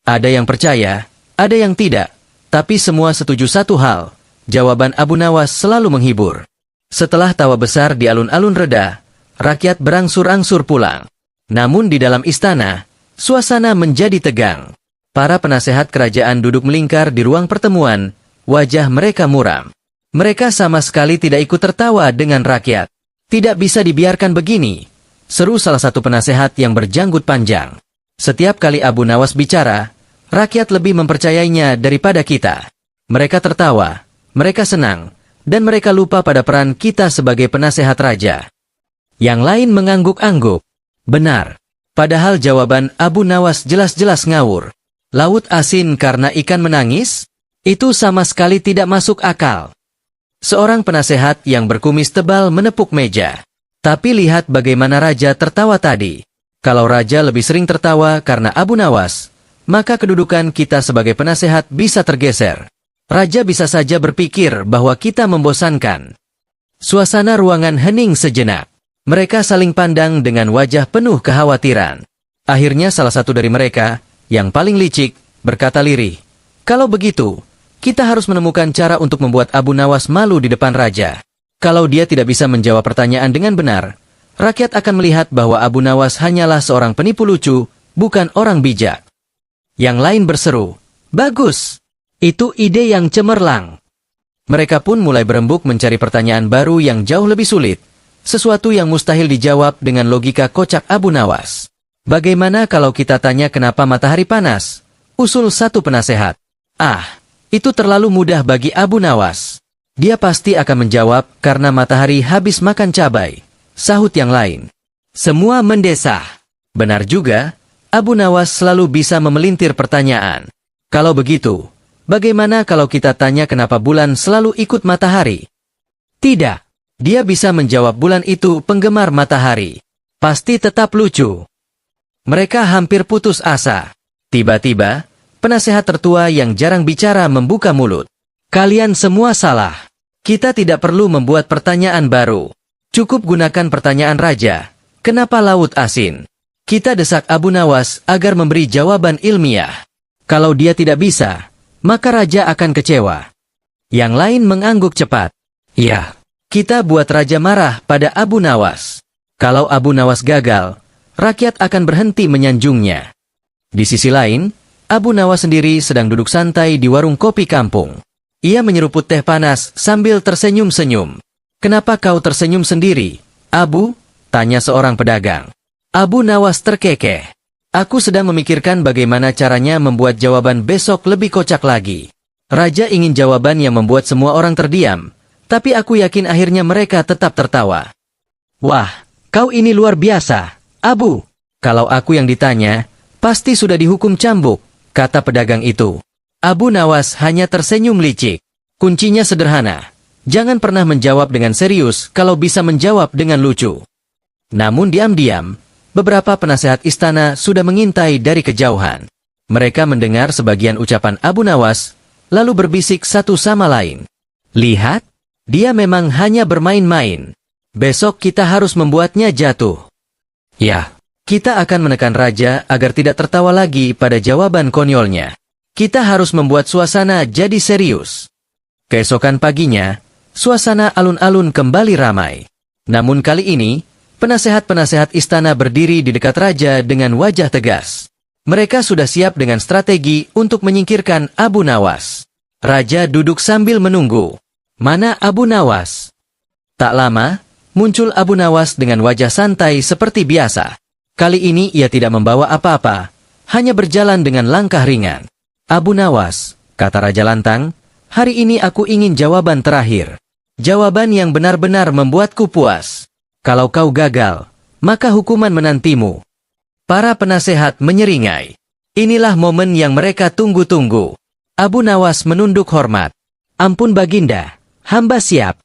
Ada yang percaya, ada yang tidak, tapi semua setuju satu hal, jawaban Abu Nawas selalu menghibur. Setelah tawa besar di alun-alun reda, rakyat berangsur-angsur pulang. Namun di dalam istana, suasana menjadi tegang. Para penasehat kerajaan duduk melingkar di ruang pertemuan, wajah mereka muram. Mereka sama sekali tidak ikut tertawa dengan rakyat. "Tidak bisa dibiarkan begini," seru salah satu penasehat yang berjanggut panjang. "Setiap kali Abu Nawas bicara, rakyat lebih mempercayainya daripada kita." Mereka tertawa, mereka senang, dan mereka lupa pada peran kita sebagai penasehat raja. Yang lain mengangguk-angguk. Benar, padahal jawaban Abu Nawas jelas-jelas ngawur. Laut asin karena ikan menangis? Itu sama sekali tidak masuk akal. Seorang penasehat yang berkumis tebal menepuk meja. Tapi lihat bagaimana raja tertawa tadi. Kalau raja lebih sering tertawa karena Abu Nawas, maka kedudukan kita sebagai penasehat bisa tergeser. Raja bisa saja berpikir bahwa kita membosankan. Suasana ruangan hening sejenak. Mereka saling pandang dengan wajah penuh kekhawatiran. Akhirnya salah satu dari mereka, yang paling licik, berkata lirih, "Kalau begitu, kita harus menemukan cara untuk membuat Abu Nawas malu di depan raja. Kalau dia tidak bisa menjawab pertanyaan dengan benar, rakyat akan melihat bahwa Abu Nawas hanyalah seorang penipu lucu, bukan orang bijak." Yang lain berseru, "Bagus! Itu ide yang cemerlang." Mereka pun mulai berembuk mencari pertanyaan baru yang jauh lebih sulit, sesuatu yang mustahil dijawab dengan logika kocak Abu Nawas. "Bagaimana kalau kita tanya kenapa matahari panas?" usul satu penasehat. "Ah, itu terlalu mudah bagi Abu Nawas. Dia pasti akan menjawab karena matahari habis makan cabai, sahut yang lain. Semua mendesah. Benar juga, Abu Nawas selalu bisa memelintir pertanyaan. Kalau begitu, bagaimana kalau kita tanya kenapa bulan selalu ikut matahari? Tidak. Dia bisa menjawab bulan itu penggemar matahari. Pasti tetap lucu. Mereka hampir putus asa. Tiba-tiba, penasehat tertua yang jarang bicara membuka mulut. Kalian semua salah. Kita tidak perlu membuat pertanyaan baru. Cukup gunakan pertanyaan raja. Kenapa laut asin? Kita desak Abu Nawas agar memberi jawaban ilmiah. Kalau dia tidak bisa, maka raja akan kecewa. Yang lain mengangguk cepat. Ya, kita buat raja marah pada Abu Nawas. Kalau Abu Nawas gagal, rakyat akan berhenti menyanjungnya. Di sisi lain, Abu Nawas sendiri sedang duduk santai di warung kopi kampung. Ia menyeruput teh panas sambil tersenyum-senyum. Kenapa kau tersenyum sendiri, Abu? Tanya seorang pedagang. Abu Nawas terkekeh. Aku sedang memikirkan bagaimana caranya membuat jawaban besok lebih kocak lagi. Raja ingin jawaban yang membuat semua orang terdiam, tapi aku yakin akhirnya mereka tetap tertawa. Wah! Kau ini luar biasa, Abu. Kalau aku yang ditanya, pasti sudah dihukum cambuk, kata pedagang itu. Abu Nawas hanya tersenyum licik. Kuncinya sederhana. Jangan pernah menjawab dengan serius kalau bisa menjawab dengan lucu. Namun diam-diam, beberapa penasehat istana sudah mengintai dari kejauhan. Mereka mendengar sebagian ucapan Abu Nawas, lalu berbisik satu sama lain. Lihat, dia memang hanya bermain-main. Besok kita harus membuatnya jatuh. Ya, kita akan menekan raja agar tidak tertawa lagi pada jawaban konyolnya. Kita harus membuat suasana jadi serius. Keesokan paginya, suasana alun-alun kembali ramai. Namun kali ini, penasehat-penasehat istana berdiri di dekat raja dengan wajah tegas. Mereka sudah siap dengan strategi untuk menyingkirkan Abu Nawas. Raja duduk sambil menunggu. Mana Abu Nawas? Tak lama, muncul Abu Nawas dengan wajah santai seperti biasa. Kali ini ia tidak membawa apa-apa, hanya berjalan dengan langkah ringan. Abu Nawas, kata Raja Lantang, hari ini aku ingin jawaban terakhir. Jawaban yang benar-benar membuatku puas. Kalau kau gagal, maka hukuman menantimu. Para penasehat menyeringai. Inilah momen yang mereka tunggu-tunggu. Abu Nawas menunduk hormat. Ampun Baginda, hamba siap.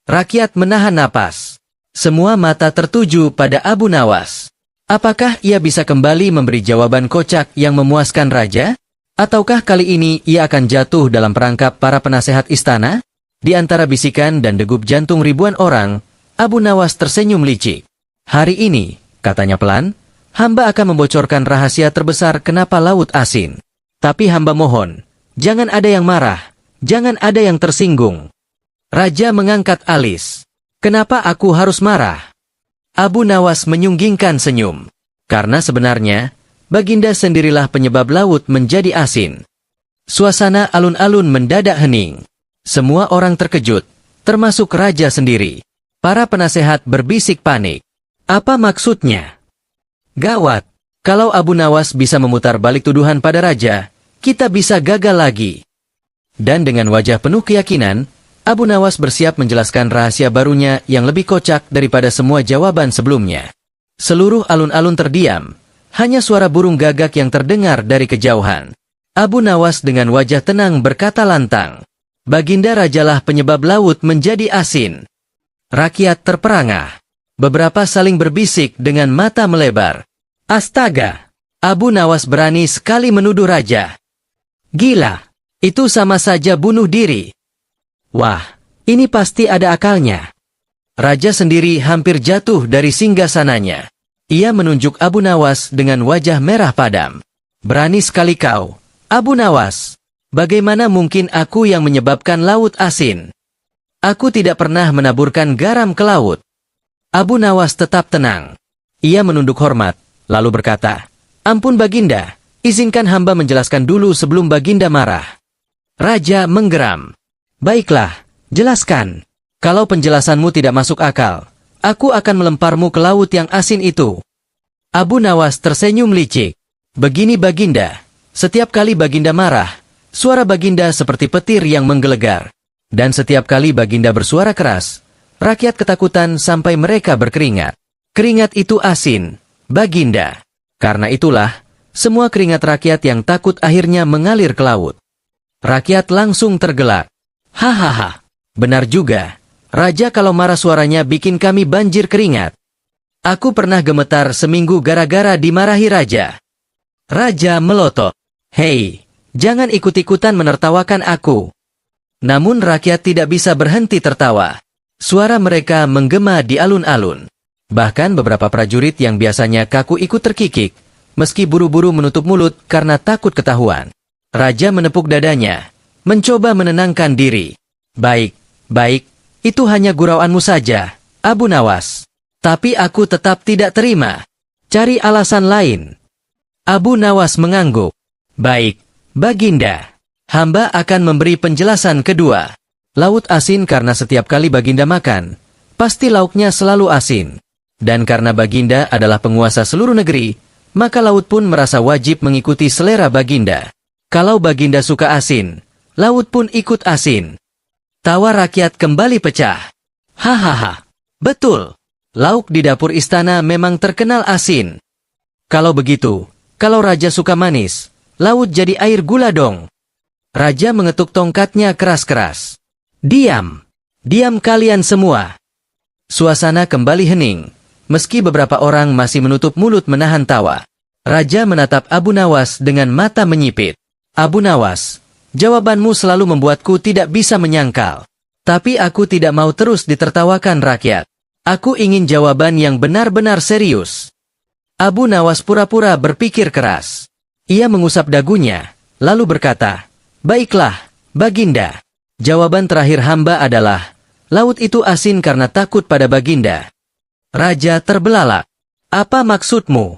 Rakyat menahan napas. Semua mata tertuju pada Abu Nawas. Apakah ia bisa kembali memberi jawaban kocak yang memuaskan raja? Ataukah kali ini ia akan jatuh dalam perangkap para penasehat istana? Di antara bisikan dan degup jantung ribuan orang, Abu Nawas tersenyum licik. Hari ini, katanya pelan, hamba akan membocorkan rahasia terbesar kenapa laut asin. Tapi hamba mohon, jangan ada yang marah, jangan ada yang tersinggung. Raja mengangkat alis. Kenapa aku harus marah? Abu Nawas menyunggingkan senyum. Karena sebenarnya, Baginda sendirilah penyebab laut menjadi asin. Suasana alun-alun mendadak hening. Semua orang terkejut, termasuk raja sendiri. Para penasehat berbisik panik. Apa maksudnya? Gawat, kalau Abu Nawas bisa memutar balik tuduhan pada raja, kita bisa gagal lagi. Dan dengan wajah penuh keyakinan, Abu Nawas bersiap menjelaskan rahasia barunya yang lebih kocak daripada semua jawaban sebelumnya. Seluruh alun-alun terdiam, hanya suara burung gagak yang terdengar dari kejauhan. Abu Nawas dengan wajah tenang berkata lantang, Baginda rajalah penyebab laut menjadi asin. Rakyat terperangah. Beberapa saling berbisik dengan mata melebar. Astaga, Abu Nawas berani sekali menuduh raja. Gila, itu sama saja bunuh diri. Wah, ini pasti ada akalnya. Raja sendiri hampir jatuh dari singgasananya. Ia menunjuk Abu Nawas dengan wajah merah padam. Berani sekali kau, Abu Nawas. Bagaimana mungkin aku yang menyebabkan laut asin? Aku tidak pernah menaburkan garam ke laut. Abu Nawas tetap tenang. Ia menunduk hormat, lalu berkata, Ampun Baginda, izinkan hamba menjelaskan dulu sebelum Baginda marah. Raja menggeram. Baiklah, jelaskan. Kalau penjelasanmu tidak masuk akal, aku akan melemparmu ke laut yang asin itu. Abu Nawas tersenyum licik. Begini Baginda, setiap kali Baginda marah, suara Baginda seperti petir yang menggelegar. Dan setiap kali Baginda bersuara keras, rakyat ketakutan sampai mereka berkeringat. Keringat itu asin, Baginda. Karena itulah, semua keringat rakyat yang takut akhirnya mengalir ke laut. Rakyat langsung tergelak. Hahaha, benar juga. Raja kalau marah suaranya bikin kami banjir keringat. Aku pernah gemetar seminggu gara-gara dimarahi raja. Raja melotot. Hei, jangan ikut-ikutan menertawakan aku. Namun rakyat tidak bisa berhenti tertawa. Suara mereka menggema di alun-alun. Bahkan beberapa prajurit yang biasanya kaku ikut terkikik, meski buru-buru menutup mulut karena takut ketahuan. Raja menepuk dadanya, mencoba menenangkan diri. Baik, baik, itu hanya gurauanmu saja, Abu Nawas. Tapi aku tetap tidak terima. Cari alasan lain. Abu Nawas mengangguk. Baik, Baginda. Hamba akan memberi penjelasan kedua. Laut asin karena setiap kali Baginda makan, pasti lauknya selalu asin. Dan karena Baginda adalah penguasa seluruh negeri, maka laut pun merasa wajib mengikuti selera Baginda. Kalau Baginda suka asin, laut pun ikut asin. Tawa rakyat kembali pecah. Hahaha, betul. Lauk di dapur istana memang terkenal asin. Kalau begitu, kalau raja suka manis, laut jadi air gula dong. Raja mengetuk tongkatnya keras-keras. Diam! Diam kalian semua! Suasana kembali hening, meski beberapa orang masih menutup mulut menahan tawa. Raja menatap Abu Nawas dengan mata menyipit. Abu Nawas, jawabanmu selalu membuatku tidak bisa menyangkal. Tapi aku tidak mau terus ditertawakan rakyat. Aku ingin jawaban yang benar-benar serius. Abu Nawas pura-pura berpikir keras. Ia mengusap dagunya, lalu berkata, baiklah, Baginda. Jawaban terakhir hamba adalah, laut itu asin karena takut pada Baginda. Raja terbelalak. Apa maksudmu?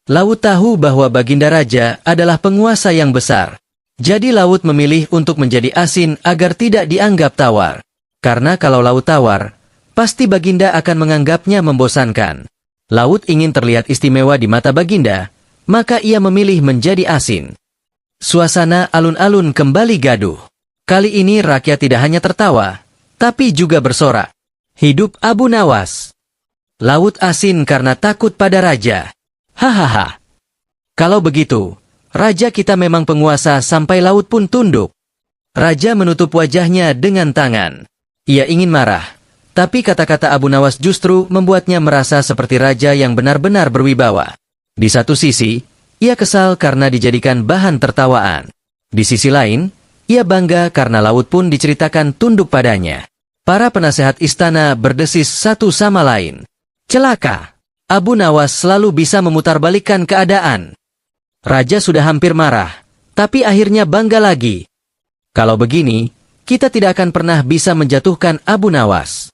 Laut tahu bahwa Baginda Raja adalah penguasa yang besar. Jadi laut memilih untuk menjadi asin agar tidak dianggap tawar. Karena kalau laut tawar, pasti Baginda akan menganggapnya membosankan. Laut ingin terlihat istimewa di mata Baginda, maka ia memilih menjadi asin. Suasana alun-alun kembali gaduh. Kali ini rakyat tidak hanya tertawa, tapi juga bersorak. Hidup Abu Nawas. Laut asin karena takut pada raja. Hahaha. Kalau begitu, raja kita memang penguasa sampai laut pun tunduk. Raja menutup wajahnya dengan tangan. Ia ingin marah, tapi kata-kata Abu Nawas justru membuatnya merasa seperti raja yang benar-benar berwibawa. Di satu sisi, ia kesal karena dijadikan bahan tertawaan. Di sisi lain, ia bangga karena laut pun diceritakan tunduk padanya. Para penasehat istana berdesis satu sama lain. Celaka! Abu Nawas selalu bisa memutarbalikkan keadaan. Raja sudah hampir marah, tapi akhirnya bangga lagi. Kalau begini, kita tidak akan pernah bisa menjatuhkan Abu Nawas.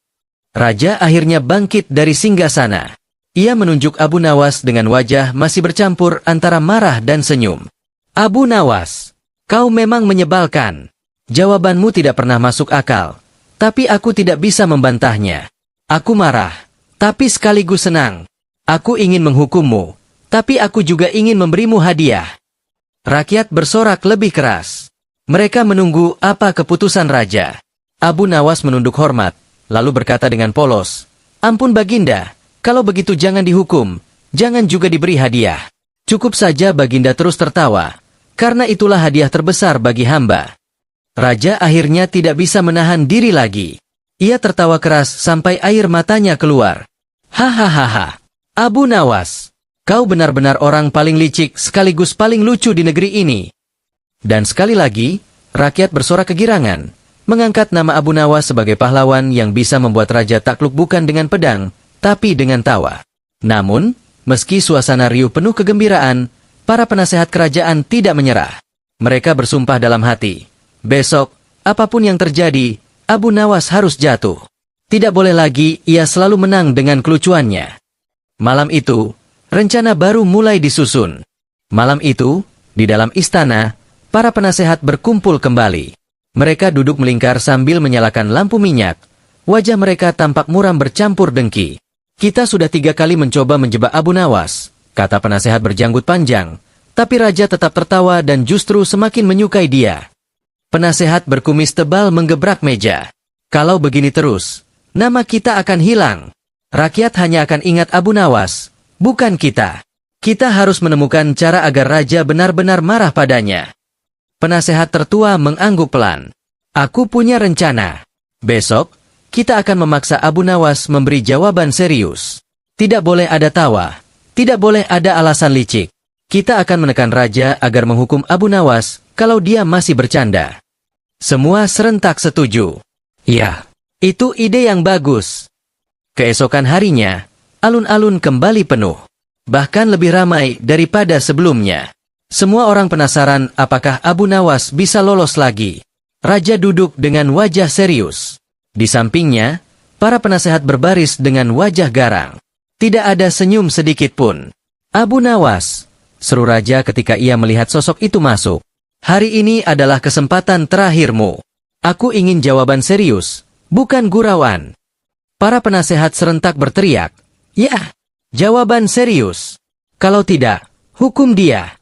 Raja akhirnya bangkit dari singgasana. Ia menunjuk Abu Nawas dengan wajah masih bercampur antara marah dan senyum. Abu Nawas, kau memang menyebalkan. Jawabanmu tidak pernah masuk akal, tapi aku tidak bisa membantahnya. Aku marah, tapi sekaligus senang. Aku ingin menghukummu, tapi aku juga ingin memberimu hadiah. Rakyat bersorak lebih keras. Mereka menunggu apa keputusan raja. Abu Nawas menunduk hormat, lalu berkata dengan polos, ampun Baginda, kalau begitu jangan dihukum, jangan juga diberi hadiah. Cukup saja Baginda terus tertawa, karena itulah hadiah terbesar bagi hamba. Raja akhirnya tidak bisa menahan diri lagi. Ia tertawa keras sampai air matanya keluar. Hahaha, Abu Nawas, kau benar-benar orang paling licik sekaligus paling lucu di negeri ini. Dan sekali lagi, rakyat bersorak kegirangan, mengangkat nama Abu Nawas sebagai pahlawan yang bisa membuat raja takluk bukan dengan pedang, tapi dengan tawa. Namun, meski suasana riuh penuh kegembiraan, para penasehat kerajaan tidak menyerah. Mereka bersumpah dalam hati, besok, apapun yang terjadi, Abu Nawas harus jatuh. Tidak boleh lagi ia selalu menang dengan kelucuannya. Malam itu, rencana baru mulai disusun. Malam itu, di dalam istana, para penasehat berkumpul kembali. Mereka duduk melingkar sambil menyalakan lampu minyak. Wajah mereka tampak muram bercampur dengki. Kita sudah 3 kali mencoba menjebak Abu Nawas, kata penasehat berjanggut panjang. Tapi raja tetap tertawa dan justru semakin menyukai dia. Penasehat berkumis tebal menggebrak meja. Kalau begini terus, nama kita akan hilang. Rakyat hanya akan ingat Abu Nawas, bukan kita. Kita harus menemukan cara agar raja benar-benar marah padanya. Penasehat tertua mengangguk pelan. Aku punya rencana. Besok, kita akan memaksa Abu Nawas memberi jawaban serius. Tidak boleh ada tawa. Tidak boleh ada alasan licik. Kita akan menekan raja agar menghukum Abu Nawas kalau dia masih bercanda. Semua serentak setuju. Ya, itu ide yang bagus. Keesokan harinya, alun-alun kembali penuh. Bahkan lebih ramai daripada sebelumnya. Semua orang penasaran apakah Abu Nawas bisa lolos lagi. Raja duduk dengan wajah serius. Di sampingnya, para penasehat berbaris dengan wajah garang. Tidak ada senyum sedikit pun. Abu Nawas, seru raja ketika ia melihat sosok itu masuk. Hari ini adalah kesempatan terakhirmu. Aku ingin jawaban serius, bukan gurauan. Para penasehat serentak berteriak, ya, jawaban serius. Kalau tidak, hukum dia.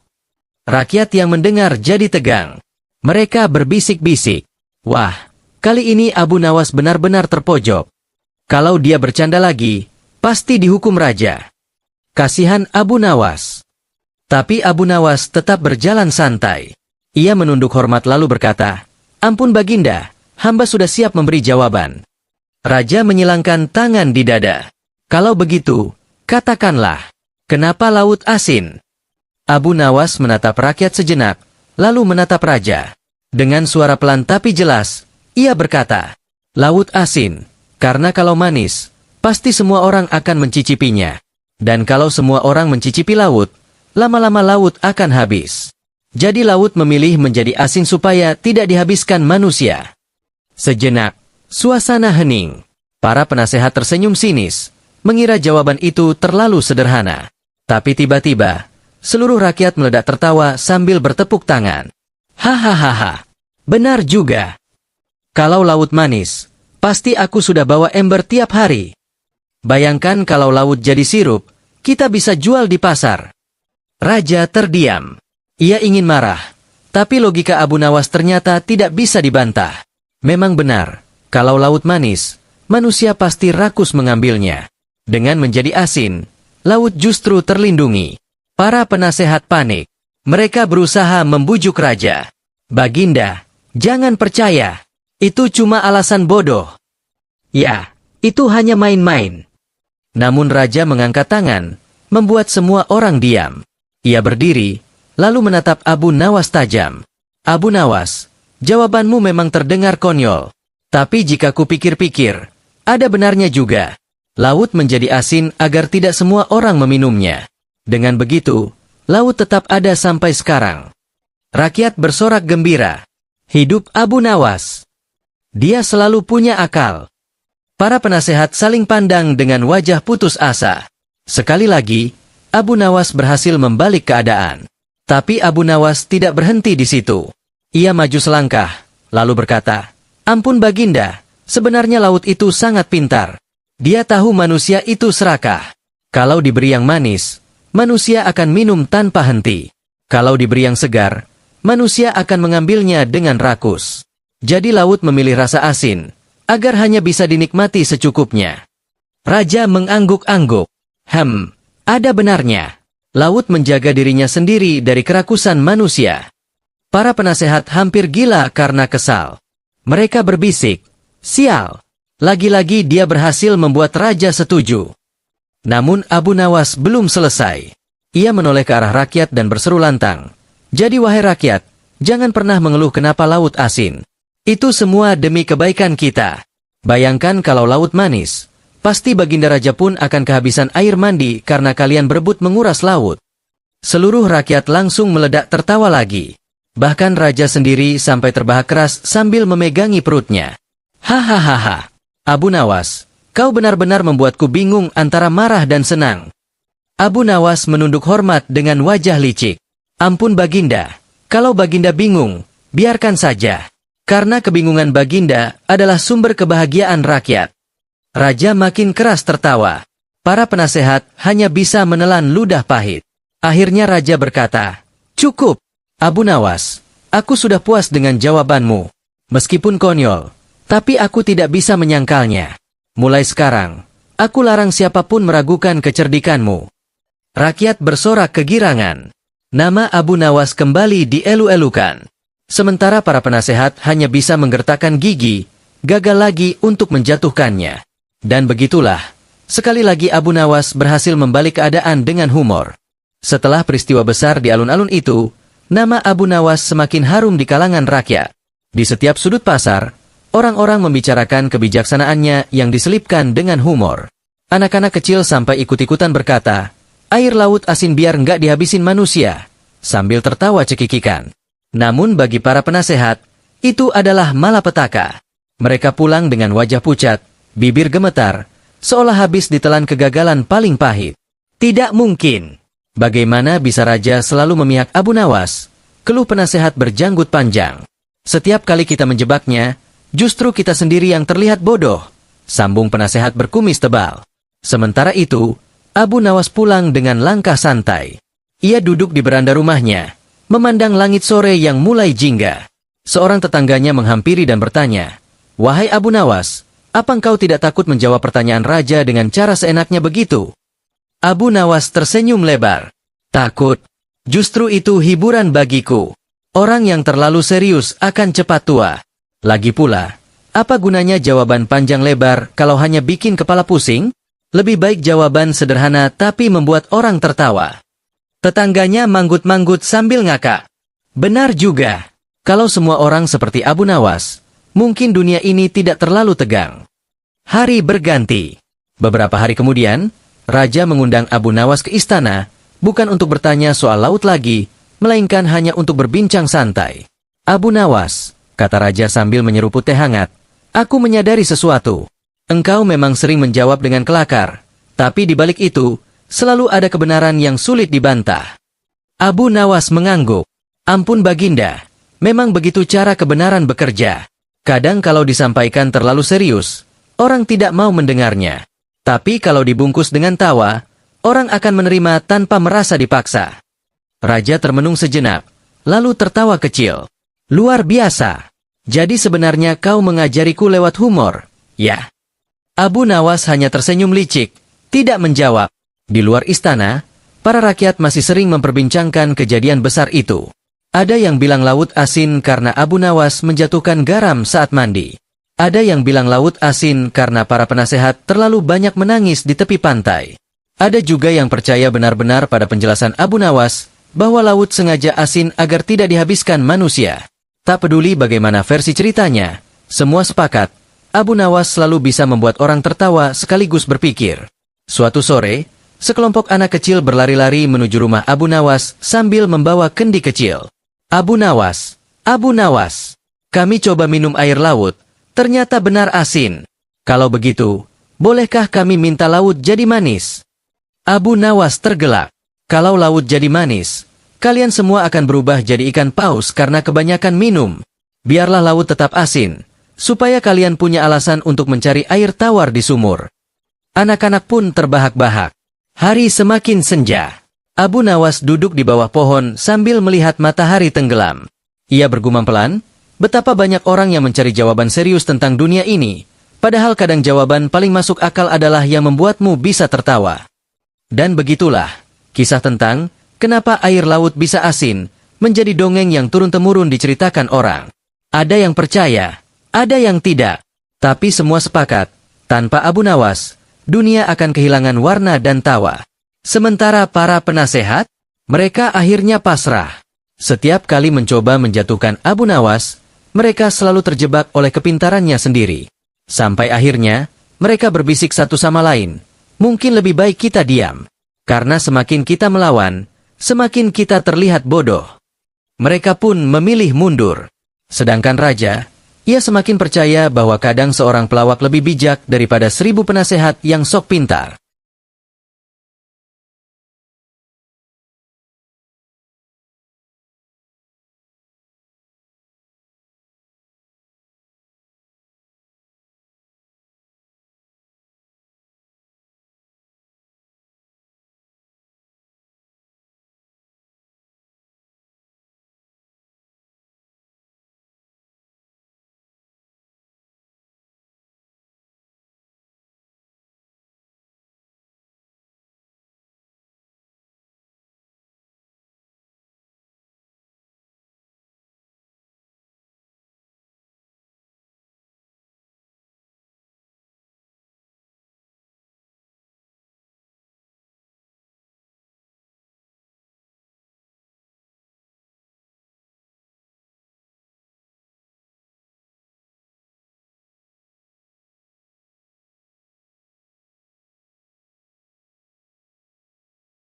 Rakyat yang mendengar jadi tegang. Mereka berbisik-bisik. Wah, kali ini Abu Nawas benar-benar terpojok. Kalau dia bercanda lagi, pasti dihukum raja. Kasihan Abu Nawas. Tapi Abu Nawas tetap berjalan santai. Ia menunduk hormat lalu berkata, ampun Baginda, hamba sudah siap memberi jawaban. Raja menyilangkan tangan di dada. Kalau begitu, katakanlah, kenapa laut asin? Abu Nawas menatap rakyat sejenak, lalu menatap raja. Dengan suara pelan tapi jelas, ia berkata, laut asin, karena kalau manis, pasti semua orang akan mencicipinya. Dan kalau semua orang mencicipi laut, lama-lama laut akan habis. Jadi laut memilih menjadi asin supaya tidak dihabiskan manusia. Sejenak, suasana hening. Para penasehat tersenyum sinis, mengira jawaban itu terlalu sederhana. Tapi tiba-tiba, seluruh rakyat meledak tertawa sambil bertepuk tangan. Hahaha, benar juga. Kalau laut manis, pasti aku sudah bawa ember tiap hari. Bayangkan kalau laut jadi sirup, kita bisa jual di pasar. Raja terdiam. Ia ingin marah, tapi logika Abu Nawas ternyata tidak bisa dibantah. Memang benar, kalau laut manis, manusia pasti rakus mengambilnya. Dengan menjadi asin, laut justru terlindungi. Para penasehat panik. Mereka berusaha membujuk raja. Baginda, jangan percaya. Itu cuma alasan bodoh. Ya, itu hanya main-main. Namun raja mengangkat tangan, membuat semua orang diam. Ia berdiri, lalu menatap Abu Nawas tajam. Abu Nawas, jawabanmu memang terdengar konyol. Tapi jika kupikir-pikir, ada benarnya juga. Laut menjadi asin agar tidak semua orang meminumnya. Dengan begitu, laut tetap ada sampai sekarang. Rakyat bersorak gembira. Hidup Abu Nawas. Dia selalu punya akal. Para penasehat saling pandang dengan wajah putus asa. Sekali lagi, Abu Nawas berhasil membalik keadaan. Tapi Abu Nawas tidak berhenti di situ. Ia maju selangkah, lalu berkata, ampun Baginda, sebenarnya laut itu sangat pintar. Dia tahu manusia itu serakah. Kalau diberi yang manis, manusia akan minum tanpa henti. Kalau diberi yang segar, manusia akan mengambilnya dengan rakus. Jadi laut memilih rasa asin, agar hanya bisa dinikmati secukupnya. Raja mengangguk-angguk. Ada benarnya. Laut menjaga dirinya sendiri dari kerakusan manusia. Para penasehat hampir gila karena kesal. Mereka berbisik, sial. Lagi-lagi dia berhasil membuat raja setuju. Namun Abu Nawas belum selesai. Ia menoleh ke arah rakyat dan berseru lantang. Jadi wahai rakyat, jangan pernah mengeluh kenapa laut asin. Itu semua demi kebaikan kita. Bayangkan kalau laut manis, pasti Baginda Raja pun akan kehabisan air mandi karena kalian berebut menguras laut. Seluruh rakyat langsung meledak tertawa lagi. Bahkan raja sendiri sampai terbahak keras sambil memegangi perutnya. Hahaha. Abu Nawas, kau benar-benar membuatku bingung antara marah dan senang. Abu Nawas menunduk hormat dengan wajah licik. Ampun Baginda, kalau Baginda bingung, biarkan saja. Karena kebingungan Baginda adalah sumber kebahagiaan rakyat. Raja makin keras tertawa. Para penasehat hanya bisa menelan ludah pahit. Akhirnya raja berkata, cukup, Abu Nawas, Aku sudah puas dengan jawabanmu. Meskipun konyol, tapi aku tidak bisa menyangkalnya. Mulai sekarang, aku larang siapapun meragukan kecerdikanmu. Rakyat bersorak kegirangan. Nama Abu Nawas kembali dielu-elukan. Sementara para penasehat hanya bisa menggertakkan gigi, gagal lagi untuk menjatuhkannya. Dan begitulah, sekali lagi Abu Nawas berhasil membalik keadaan dengan humor. Setelah peristiwa besar di alun-alun itu, nama Abu Nawas semakin harum di kalangan rakyat. Di setiap sudut pasar, orang-orang membicarakan kebijaksanaannya yang diselipkan dengan humor. Anak-anak kecil sampai ikut-ikutan berkata, "Air laut asin biar nggak dihabisin manusia," sambil tertawa cekikikan. Namun bagi para penasehat, itu adalah malapetaka. Mereka pulang dengan wajah pucat, bibir gemetar, seolah habis ditelan kegagalan paling pahit. Tidak mungkin. Bagaimana bisa raja selalu memihak Abu Nawas? Keluh penasehat berjanggut panjang. Setiap kali kita menjebaknya, justru kita sendiri yang terlihat bodoh, sambung penasehat berkumis tebal. Sementara itu, Abu Nawas pulang dengan langkah santai. Ia duduk di beranda rumahnya, memandang langit sore yang mulai jingga. Seorang tetangganya menghampiri dan bertanya, "Wahai Abu Nawas, apa engkau tidak takut menjawab pertanyaan raja dengan cara seenaknya begitu?" Abu Nawas tersenyum lebar. "Takut? Justru itu hiburan bagiku. Orang yang terlalu serius akan cepat tua. Lagi pula, apa gunanya jawaban panjang lebar kalau hanya bikin kepala pusing? Lebih baik jawaban sederhana tapi membuat orang tertawa." Tetangganya manggut-manggut sambil ngakak. Benar juga. Kalau semua orang seperti Abu Nawas, mungkin dunia ini tidak terlalu tegang. Hari berganti. Beberapa hari kemudian, raja mengundang Abu Nawas ke istana, bukan untuk bertanya soal laut lagi, melainkan hanya untuk berbincang santai. "Abu Nawas," kata raja sambil menyeruput teh hangat, "aku menyadari sesuatu. Engkau memang sering menjawab dengan kelakar, tapi di balik itu, selalu ada kebenaran yang sulit dibantah." Abu Nawas mengangguk. "Ampun Baginda, memang begitu cara kebenaran bekerja. Kadang kalau disampaikan terlalu serius, orang tidak mau mendengarnya. Tapi kalau dibungkus dengan tawa, orang akan menerima tanpa merasa dipaksa." Raja termenung sejenak, lalu tertawa kecil. "Luar biasa. Jadi sebenarnya kau mengajariku lewat humor, ya?" Abu Nawas hanya tersenyum licik, tidak menjawab. Di luar istana, para rakyat masih sering memperbincangkan kejadian besar itu. Ada yang bilang laut asin karena Abu Nawas menjatuhkan garam saat mandi. Ada yang bilang laut asin karena para penasehat terlalu banyak menangis di tepi pantai. Ada juga yang percaya benar-benar pada penjelasan Abu Nawas bahwa laut sengaja asin agar tidak dihabiskan manusia. Tak peduli bagaimana versi ceritanya, semua sepakat, Abu Nawas selalu bisa membuat orang tertawa sekaligus berpikir. Suatu sore, sekelompok anak kecil berlari-lari menuju rumah Abu Nawas sambil membawa kendi kecil. "Abu Nawas, Abu Nawas, kami coba minum air laut, ternyata benar asin. Kalau begitu, bolehkah kami minta laut jadi manis?" Abu Nawas tergelak. "Kalau laut jadi manis, kalian semua akan berubah jadi ikan paus karena kebanyakan minum. Biarlah laut tetap asin, supaya kalian punya alasan untuk mencari air tawar di sumur." Anak-anak pun terbahak-bahak. Hari semakin senja. Abu Nawas duduk di bawah pohon sambil melihat matahari tenggelam. Ia bergumam pelan, betapa banyak orang yang mencari jawaban serius tentang dunia ini, padahal kadang jawaban paling masuk akal adalah yang membuatmu bisa tertawa. Dan begitulah, kisah tentang kenapa air laut bisa asin, menjadi dongeng yang turun-temurun diceritakan orang. Ada yang percaya, ada yang tidak, tapi semua sepakat, tanpa Abu Nawas, dunia akan kehilangan warna dan tawa. Sementara para penasehat, mereka akhirnya pasrah. Setiap kali mencoba menjatuhkan Abu Nawas, mereka selalu terjebak oleh kepintarannya sendiri. Sampai akhirnya, mereka berbisik satu sama lain, "Mungkin lebih baik kita diam. Karena semakin kita melawan, semakin kita terlihat bodoh." Mereka pun memilih mundur. Sedangkan raja, ia semakin percaya bahwa kadang seorang pelawak lebih bijak daripada 1000 penasehat yang sok pintar.